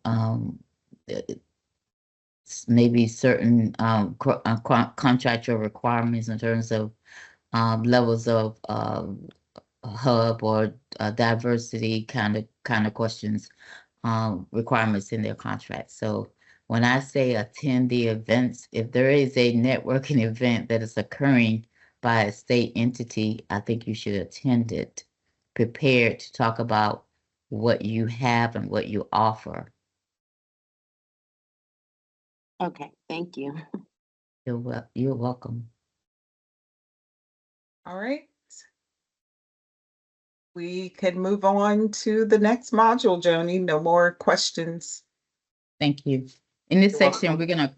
maybe certain contractual requirements in terms of levels of hub or diversity kind of questions, requirements in their contract. So when I say attend the events, if there is a networking event that is occurring by a state entity, I think you should attend it, prepared to talk about what you have and what you offer. Okay, thank you. You're welcome. All right. We can move on to the next module, Joni. No more questions. Thank you. In this You're section, welcome. we're going to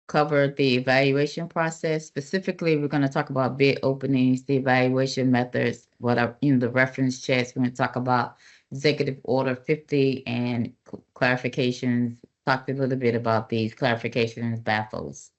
cover the evaluation process. Specifically, we're going to talk about bid openings, the evaluation methods, the reference checks. We're going to talk about Executive Order 50 and clarifications. Talked a little bit about these clarifications, baffles.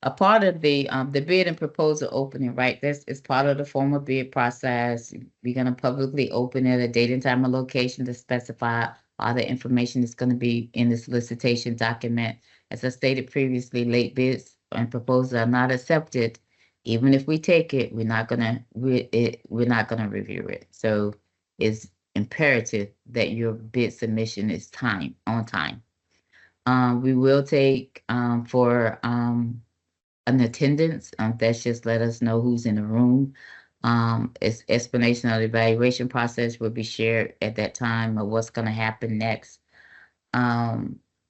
A part of the bid and proposal opening, right? This is part of the formal bid process. We're going to publicly open it, a date and time and location to specify all the information that's going to be in the solicitation document. As I stated previously, late bids and proposals are not accepted. Even if we take it, we're not gonna review it. So it's imperative that your bid submission is on time. We will take for an attendance. That's just let us know who's in the room. Explanation of the evaluation process will be shared at that time of what's going to happen next.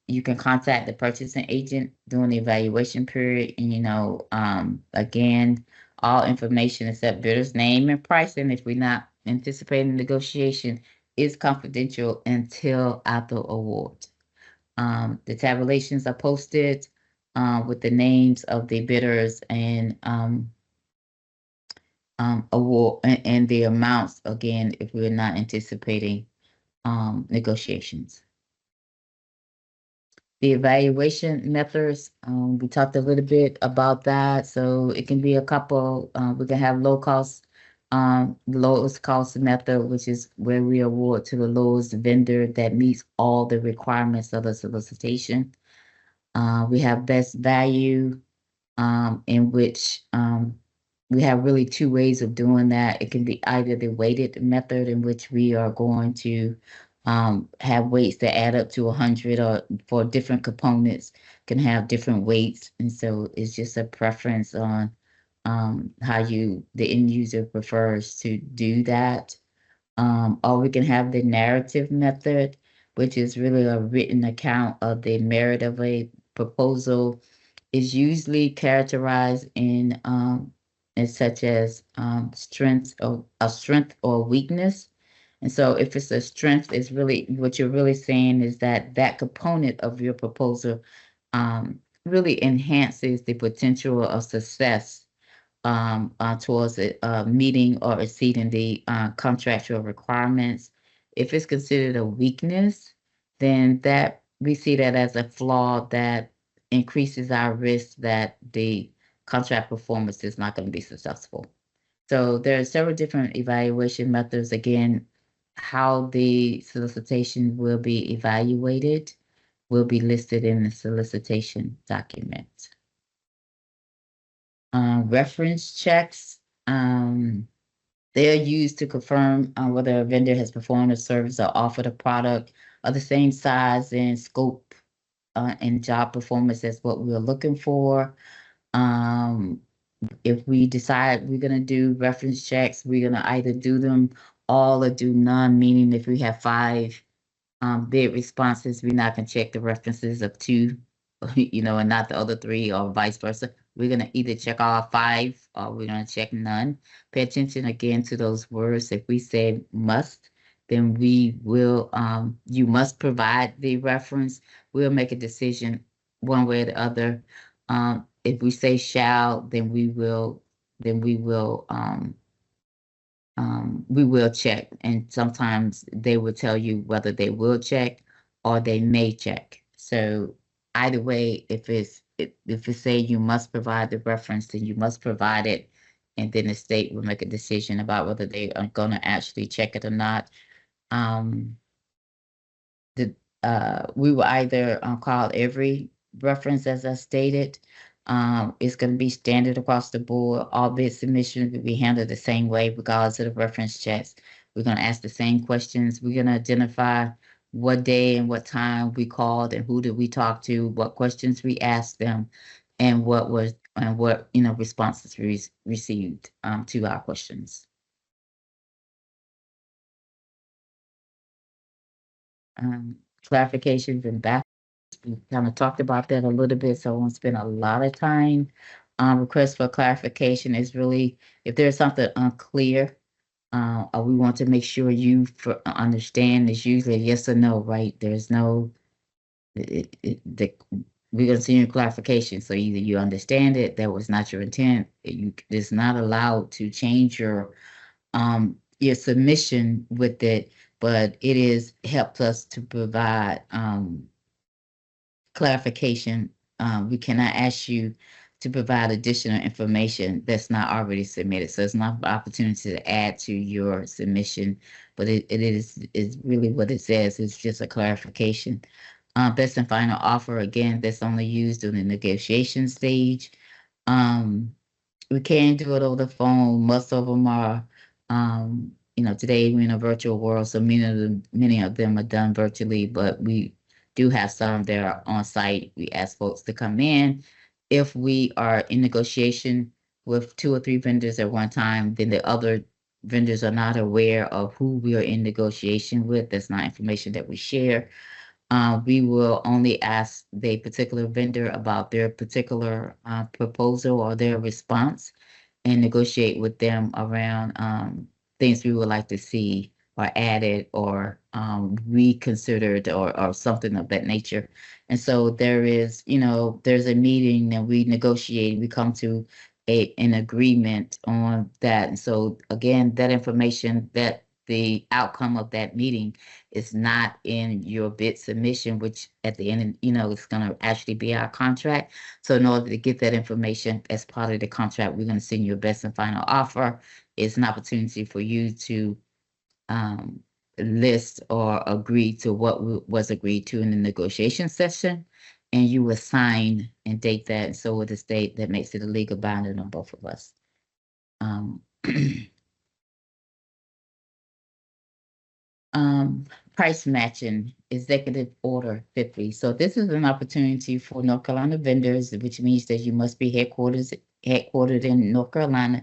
You can contact the purchasing agent during the evaluation period, and again, all information except bidder's name and pricing, if we're not anticipating negotiation, is confidential until after award. The tabulations are posted with the names of the bidders and award and the amounts, again, if we're not anticipating negotiations. The evaluation methods, we talked a little bit about that. So it can be a couple, we can have lowest cost method, which is where we award to the lowest vendor that meets all the requirements of the solicitation. We have best value, in which we have really two ways of doing that. It can be either the weighted method, in which we are going to have weights that add up to 100, or for different components can have different weights. And so it's just a preference on how the end user prefers to do that. Or we can have the narrative method, which is really a written account of the merit of a proposal. Is usually characterized in such as strength or weakness. And so if it's a strength, it's really what you're really saying is that component of your proposal really enhances the potential of success towards meeting or exceeding the contractual requirements. If it's considered a weakness, then that we see that as a flaw that increases our risk that the contract performance is not going to be successful. So there are several different evaluation methods. Again, how the solicitation will be evaluated will be listed in the solicitation document. Reference checks, they're used to confirm whether a vendor has performed a service or offered a product of the same size and scope and job performance as what we're looking for. If we decide we're going to do reference checks, we're going to either do them all or do none, meaning if we have 5 bid responses, we're not going to check the references of 2, and not the other 3, or vice versa. We're going to either check all 5 or we're going to check none. Pay attention again to those words. If we say must, then we will, you must provide the reference. We'll make a decision one way or the other. If we say shall, then we will, we will check. And sometimes they will tell you whether they will check or they may check. So either way, if it say you must provide the reference, then you must provide it. And then the state will make a decision about whether they are gonna actually check it or not. We will either call every reference as I stated. It's going to be standard across the board. All bid submissions will be handled the same way regardless of the reference checks. We're going to ask the same questions. We're going to identify what day and what time we called and who did we talk to, what questions we asked them, and what responses we received to our questions. Clarifications and back. We kind of talked about that a little bit, so I won't spend a lot of time. Request for clarification is really if there's something unclear, or we want to make sure you understand. It's usually a yes or no, right? There's no. We're gonna see your clarification. So either you understand it, that was not your intent. It's not allowed to change your submission with it, but it is helped us to provide clarification. We cannot ask you to provide additional information that's not already submitted. So it's not an opportunity to add to your submission, but it is really what it says. It's just a clarification. Best and final offer, again, that's only used during the negotiation stage. We can do it over the phone. Most of them are, today we're in a virtual world, so many of them are done virtually, but we do have some that are on site. We ask folks to come in. If we are in negotiation with 2 or 3 vendors at one time, then the other vendors are not aware of who we are in negotiation with. That's not information that we share. We will only ask the particular vendor about their particular proposal or their response and negotiate with them around things we would like to see or added or reconsidered or something of that nature. And so there is, there's a meeting and we negotiate, we come to an agreement on that. And so again, that information, that the outcome of that meeting is not in your bid submission, which at the end, it's going to actually be our contract. So in order to get that information as part of the contract, we're going to send you a best and final offer. It's an opportunity for you to list or agree to what was agreed to in the negotiation session, and you will sign and date that. And so with the state, that makes it a legal binding on both of us. Price matching, Executive Order 50. So this is an opportunity for North Carolina vendors, which means that you must be headquartered in North Carolina.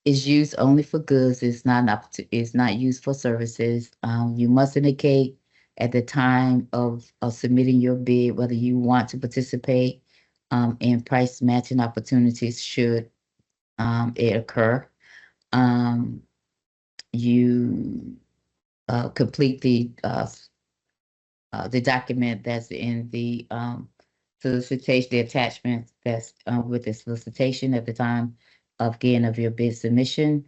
Is used only for goods. It's not used for services. You must indicate at the time of submitting your bid whether you want to participate in price matching opportunities should it occur. You complete the document that's in the solicitation, the attachment that's with the solicitation at the time of your bid submission.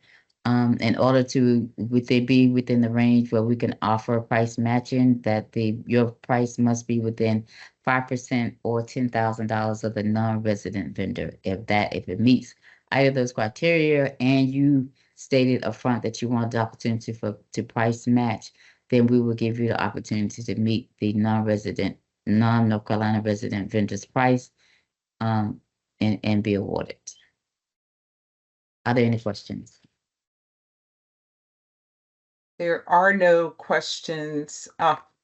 In order to be within the range where we can offer price matching, that your price must be within 5% or $10,000 of the non-resident vendor. If it meets either of those criteria and you stated upfront that you want the opportunity to price match, then we will give you the opportunity to meet the non-North Carolina resident vendor's price and be awarded. Are there any questions? There are no questions.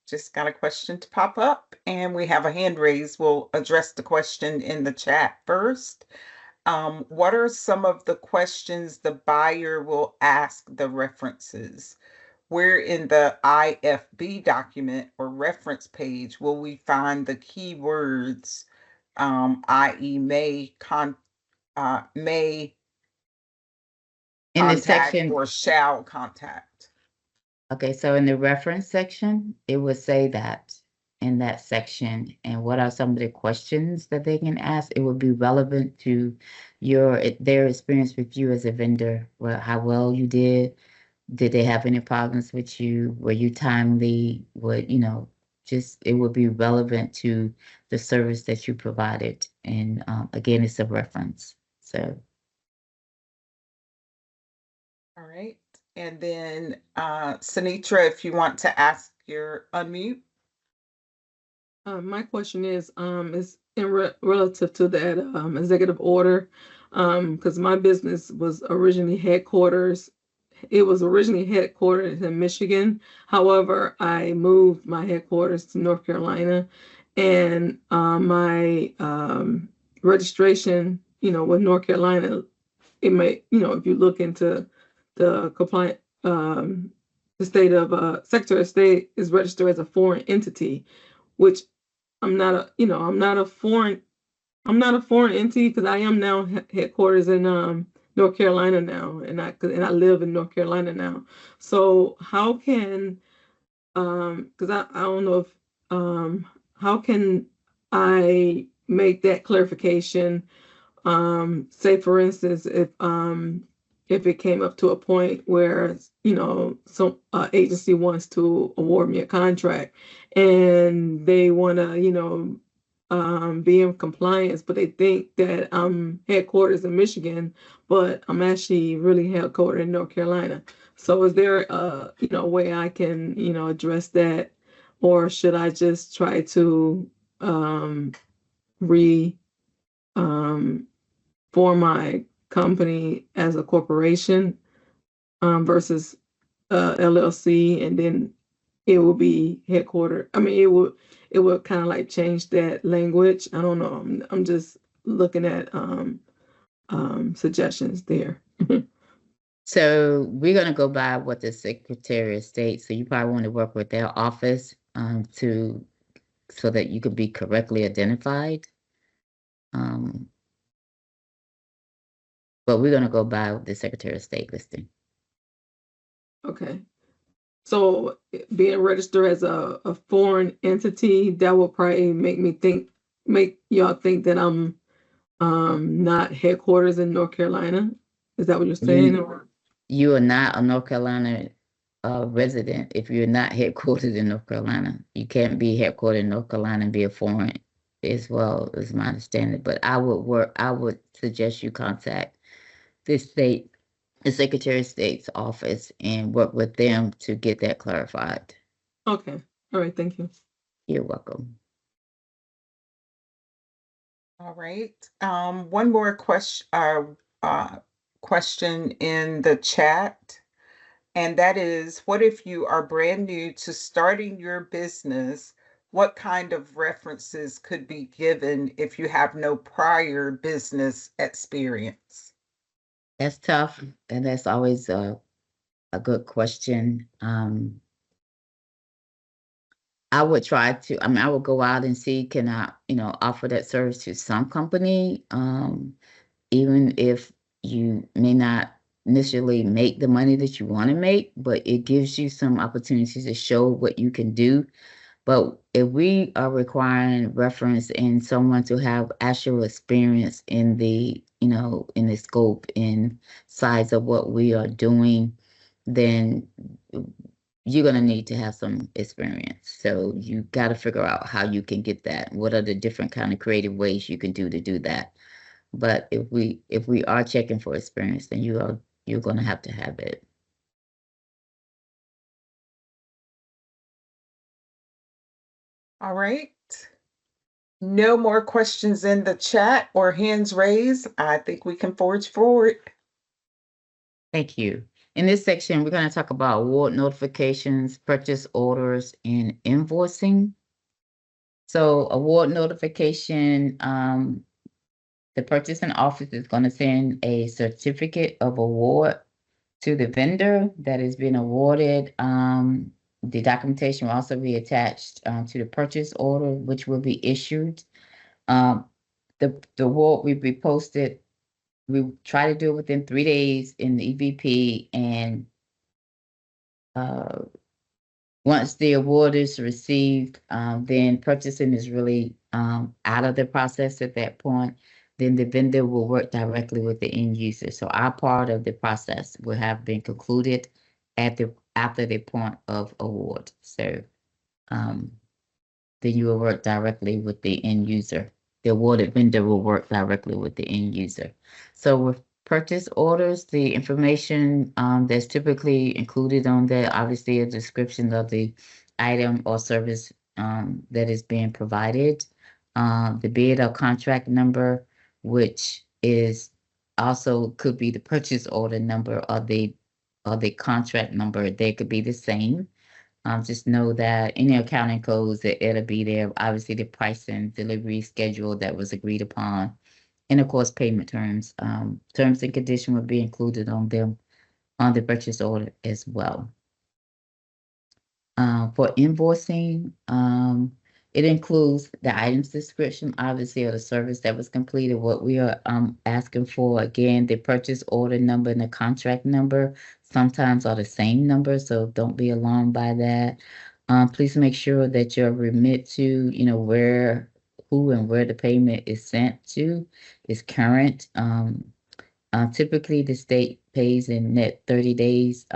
Just got a question to pop up, and we have a hand raised. We'll address the question in the chat first. What are some of the questions the buyer will ask the references? Where in the IFB document or reference page will we find the keywords, i.e. may In the contact section or shall contact? Okay, so in the reference section, it would say that in that section. And what are some of the questions that they can ask? It would be relevant to their experience with you as a vendor, how well you did. Did they have any problems with you? Were you timely? Just it would be relevant to the service that you provided. And again, it's a reference. So All right. And then Sinitra, if you want to ask your unmute. My question is in relative to that executive order, because my business was originally headquarters. It was originally headquartered in Michigan. However, I moved my headquarters to North Carolina, and my registration, with North Carolina, it may, if you look into the compliant, the state of Secretary of State is registered as a foreign entity, which I'm not a, I'm not a foreign entity because I am now headquarters in North Carolina now, and I live in North Carolina now. So how can because I don't know if how can I make that clarification? Say for instance, if it came up to a point where some agency wants to award me a contract and they want to be in compliance, but they think that I'm headquarters in Michigan, but I'm actually really headquartered in North Carolina. So is there a way I can address that, or should I just try to re form my company as a corporation versus LLC, and then it will be headquartered. I mean, it would kind of like change that language. I don't know. I'm just looking at suggestions there. So we're going to go by what the Secretary of State. So you probably want to work with their office so that you can be correctly identified. But we're going to go by the Secretary of State listing. Okay. So being registered as a foreign entity, that will probably make y'all think that I'm not headquarters in North Carolina. Is that what you're saying? You are not a North Carolina resident if you're not headquartered in North Carolina. You can't be headquartered in North Carolina and be a foreign as well, is my understanding. But I would suggest you contact the Secretary of State's office and work with them to get that clarified. Okay. All right. Thank you. You're welcome. All right. One more question in the chat, and that is, what if you are brand new to starting your business? What kind of references could be given if you have no prior business experience? That's tough, and that's always a good question. I would I would go out and see, can I, offer that service to some company, even if you may not necessarily make the money that you want to make, but it gives you some opportunities to show what you can do. But if we are requiring reference and someone to have actual experience in the, in the scope and size of what we are doing, then you're going to need to have some experience. So you got to figure out how you can get that. What are the different kind of creative ways you can do to do that? But if we are checking for experience, then you're going to have it. All right. No more questions in the chat or hands raised. I think we can forge forward. Thank you. In this section, we're going to talk about award notifications, purchase orders, and invoicing. So award notification, the purchasing office is going to send a certificate of award to the vendor that has been awarded. The documentation will also be attached to the purchase order, which will be issued. The award will be posted. We try to do it within 3 days in the EVP, and once the award is received, then purchasing is really out of the process at that point. Then the vendor will work directly with the end user. So our part of the process will have been concluded after the point of award. So then you will work directly with the end user. The awarded vendor will work directly with the end user. So with purchase orders, the information that's typically included on there, obviously a description of the item or service that is being provided, the bid or contract number, which is also could be the purchase order number or the contract number. They could be the same. Just know that any accounting codes that it'll be there, obviously the price and delivery schedule that was agreed upon. And of course, payment terms. Terms and condition will be included on them on the purchase order as well. For invoicing, it includes the items description, obviously, of the service that was completed. What we are asking for, again, the purchase order number and the contract number sometimes are the same number, so don't be alarmed by that. Please make sure that your remit to, who and where the payment is sent to is current. Typically, the state pays in net 30 days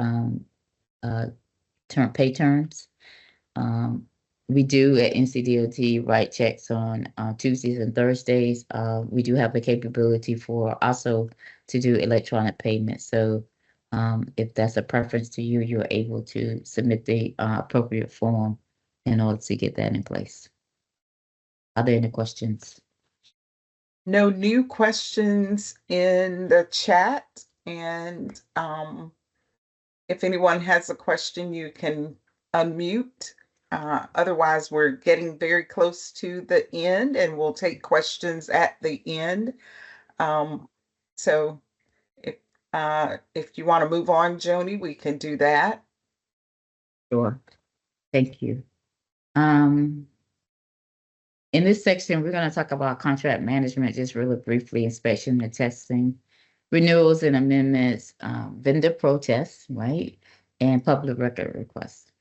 pay terms. We do at NCDOT write checks on Tuesdays and Thursdays. We do have the capability for also to do electronic payments. So if that's a preference to you, you're able to submit the appropriate form in order to get that in place. Are there any questions? No new questions in the chat. And if anyone has a question, you can unmute. Otherwise, we're getting very close to the end and we'll take questions at the end. So if you want to move on, Joni, we can do that. Sure. Thank you. In this section, we're going to talk about contract management, just really briefly, inspection and testing, renewals and amendments, vendor protests, right? And public record requests.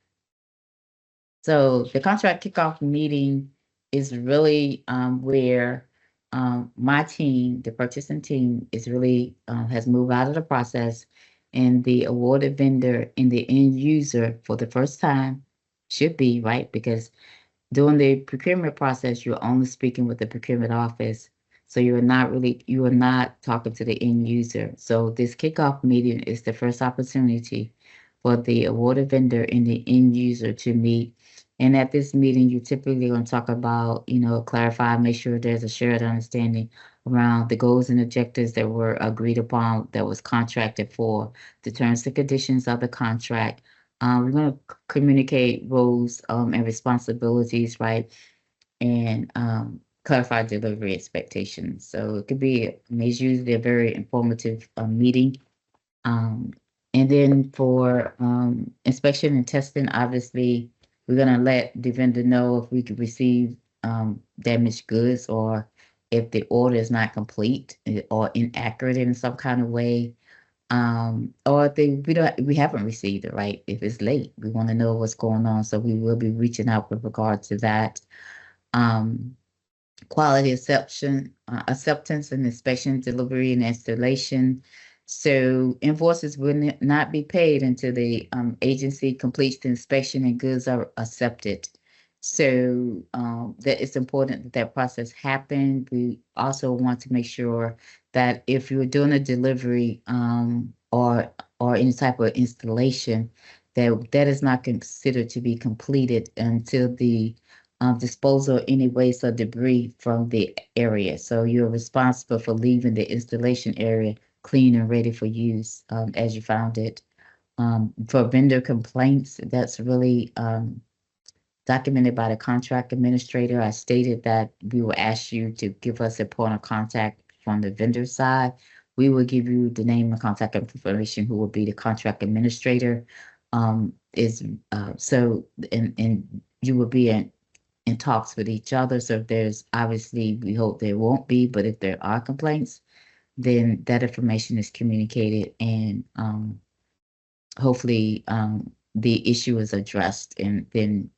So the contract kickoff meeting is really where my team, the purchasing team, is really has moved out of the process, and the awarded vendor and the end user for the first time should be, right? Because during the procurement process, you're only speaking with the procurement office. So you are not talking to the end user. So this kickoff meeting is the first opportunity for the awarded vendor and the end user to meet. And at this meeting, you're typically going to talk about, clarify, make sure there's a shared understanding around the goals and objectives that were agreed upon, that was contracted for, the terms and conditions of the contract. We're going to communicate roles and responsibilities, right? And clarify delivery expectations. So it could be, it's usually a very informative meeting. And then for inspection and testing, obviously, we're going to let the vendor know if we could receive damaged goods, or if the order is not complete or inaccurate in some kind of way, or if we haven't received it, right? If it's late, we want to know what's going on. So we will be reaching out with regard to that. Quality acceptance and inspection, delivery and installation. So invoices will not be paid until the agency completes the inspection and goods are accepted. So that it's important that process happen. We also want to make sure that if you're doing a delivery or any type of installation, that is not considered to be completed until the disposal of any waste or debris from the area. So you're responsible for leaving the installation area clean and ready for use as you found it. For vendor complaints, that's really documented by the contract administrator. I stated that we will ask you to give us a point of contact from the vendor side. We will give you the name and contact information who will be the contract administrator. And you will be in talks with each other. So if there's, obviously, we hope there won't be, but if there are complaints, then that information is communicated, and hopefully the issue is addressed, and then,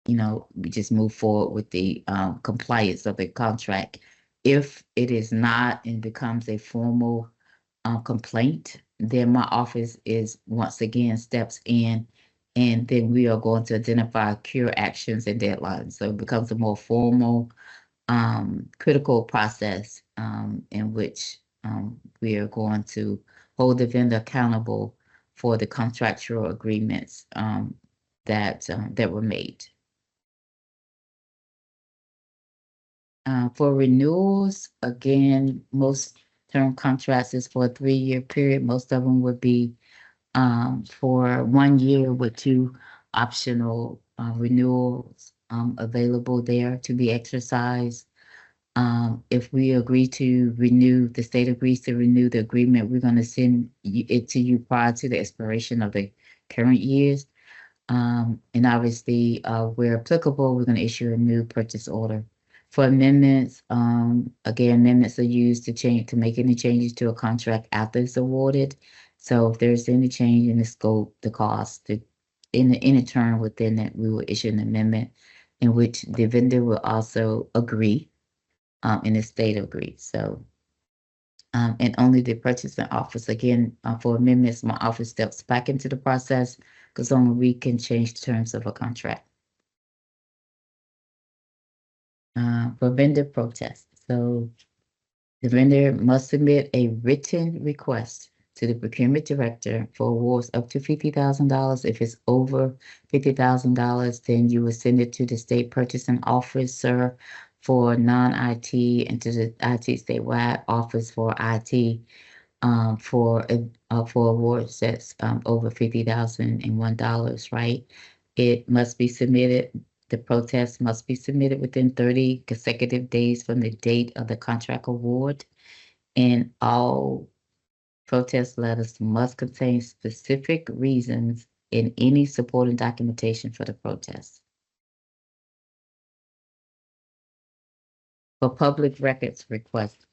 we just move forward with the compliance of the contract. If it is not and becomes a formal complaint, then my office is once again steps in, and then we are going to identify cure actions and deadlines. So it becomes a more formal, critical process in which we are going to hold the vendor accountable for the contractual agreements that were made. For renewals, again, most term contracts is for a 3-year period. Most of them would be for 1 year with 2 optional renewals available there to be exercised. If we agree to renew, the state agrees to renew the agreement, we're going to send it to you prior to the expiration of the current years. And obviously, where applicable, we're going to issue a new purchase order. For amendments, again, amendments are used to make any changes to a contract after it's awarded. So if there's any change in the scope, the cost, any term within it, we will issue an amendment in which the vendor will also agree, and the state agrees. So, and only the purchasing office, again, for amendments, my office steps back into the process because only we can change the terms of a contract. For vendor protest, so the vendor must submit a written request to the procurement director for awards up to $50,000. If it's over $50,000, then you will send it to the state purchasing officer for non-IT and to the IT statewide office for IT for awards that's over $50,001, right? It must be submitted. The protest must be submitted within 30 consecutive days from the date of the contract award, and all protest letters must contain specific reasons and any supporting documentation for the protest. For public records requests,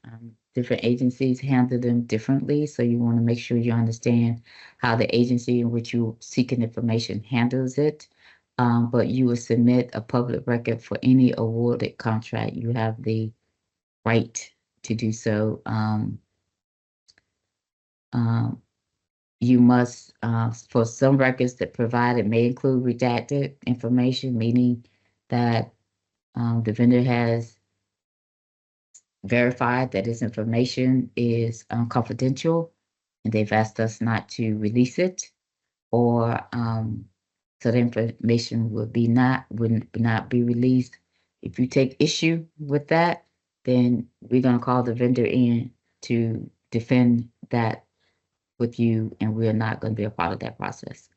different agencies handle them differently, so you want to make sure you understand how the agency in which you're seeking information handles it. But you will submit a public record for any awarded contract. You have the right to do so. You must, for some records that provided may include redacted information, meaning that the vendor has verified that this information is confidential and they've asked us not to release it, or so the information would not be released. If you take issue with that, then we're going to call the vendor in to defend that with you, and we're not going to be a part of that process.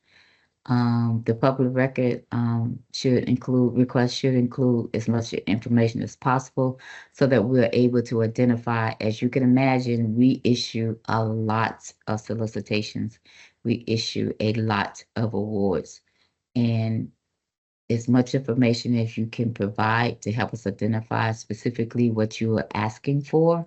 The public record requests should include as much information as possible so that we're able to identify. As you can imagine, we issue a lot of solicitations. We issue a lot of awards, and as much information as you can provide to help us identify specifically what you are asking for,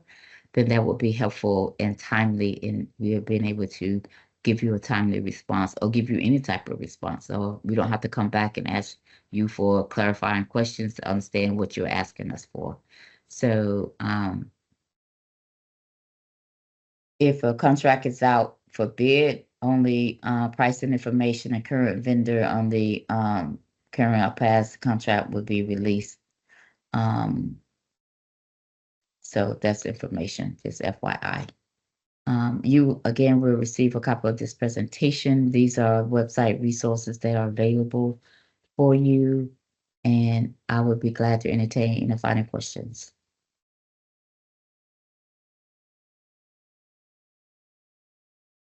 then that will be helpful and timely, in we have been able to give you a timely response or give you any type of response. So we don't have to come back and ask you for clarifying questions to understand what you're asking us for. So if a contract is out for bid, only pricing information and current vendor on the current or past contract will be released. So that's information, just FYI. You, again, will receive a copy of this presentation. These are website resources that are available for you, and I would be glad to entertain any final questions.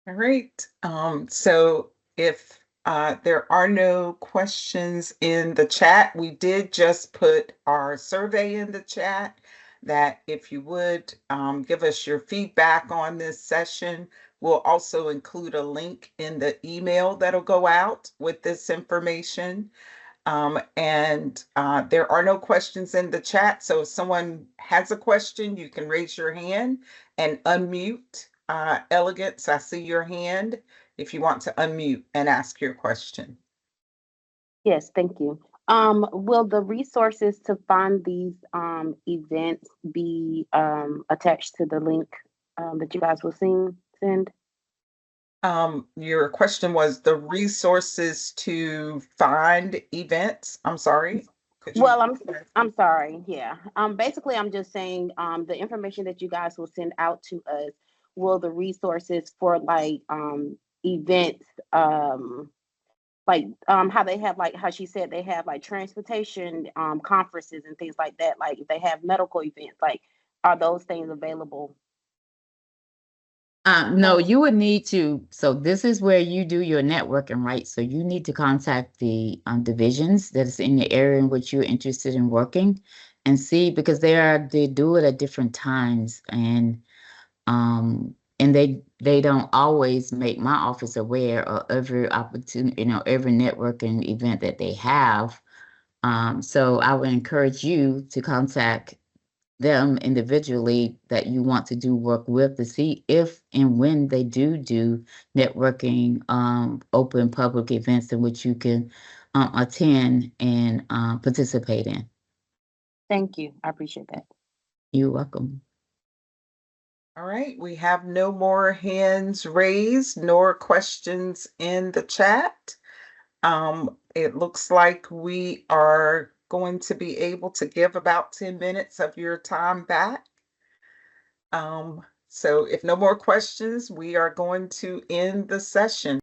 All right. So if there are no questions in the chat, we did just put our survey in the chat, that if you would give us your feedback on this session. We'll also include a link in the email that'll go out with this information. And there are no questions in the chat. So if someone has a question, you can raise your hand and unmute. Elegance, I see your hand if you want to unmute and ask your question. Yes, thank you. Will the resources to find these events be attached to the link that you guys will send? Your question was the resources to find events. I'm sorry. Could you? Well, I'm sorry. Yeah. Basically, I'm just saying the information that you guys will send out to us, will the resources for like events how they have like how she said they have like transportation conferences and things like that, like if they have medical events, like are those things available? No, you would need to, so this is where you do your networking, right? So you need to contact the divisions that is in the area in which you're interested in working and see, because they do it at different times, and they don't always make my office aware of every opportunity, every networking event that they have. So I would encourage you to contact them individually that you want to do work with to see if and when they do networking, open public events in which you can attend and participate in. Thank you. I appreciate that. You're welcome. All right, we have no more hands raised nor questions in the chat. It looks like we are going to be able to give about 10 minutes of your time back. So if no more questions, we are going to end the session.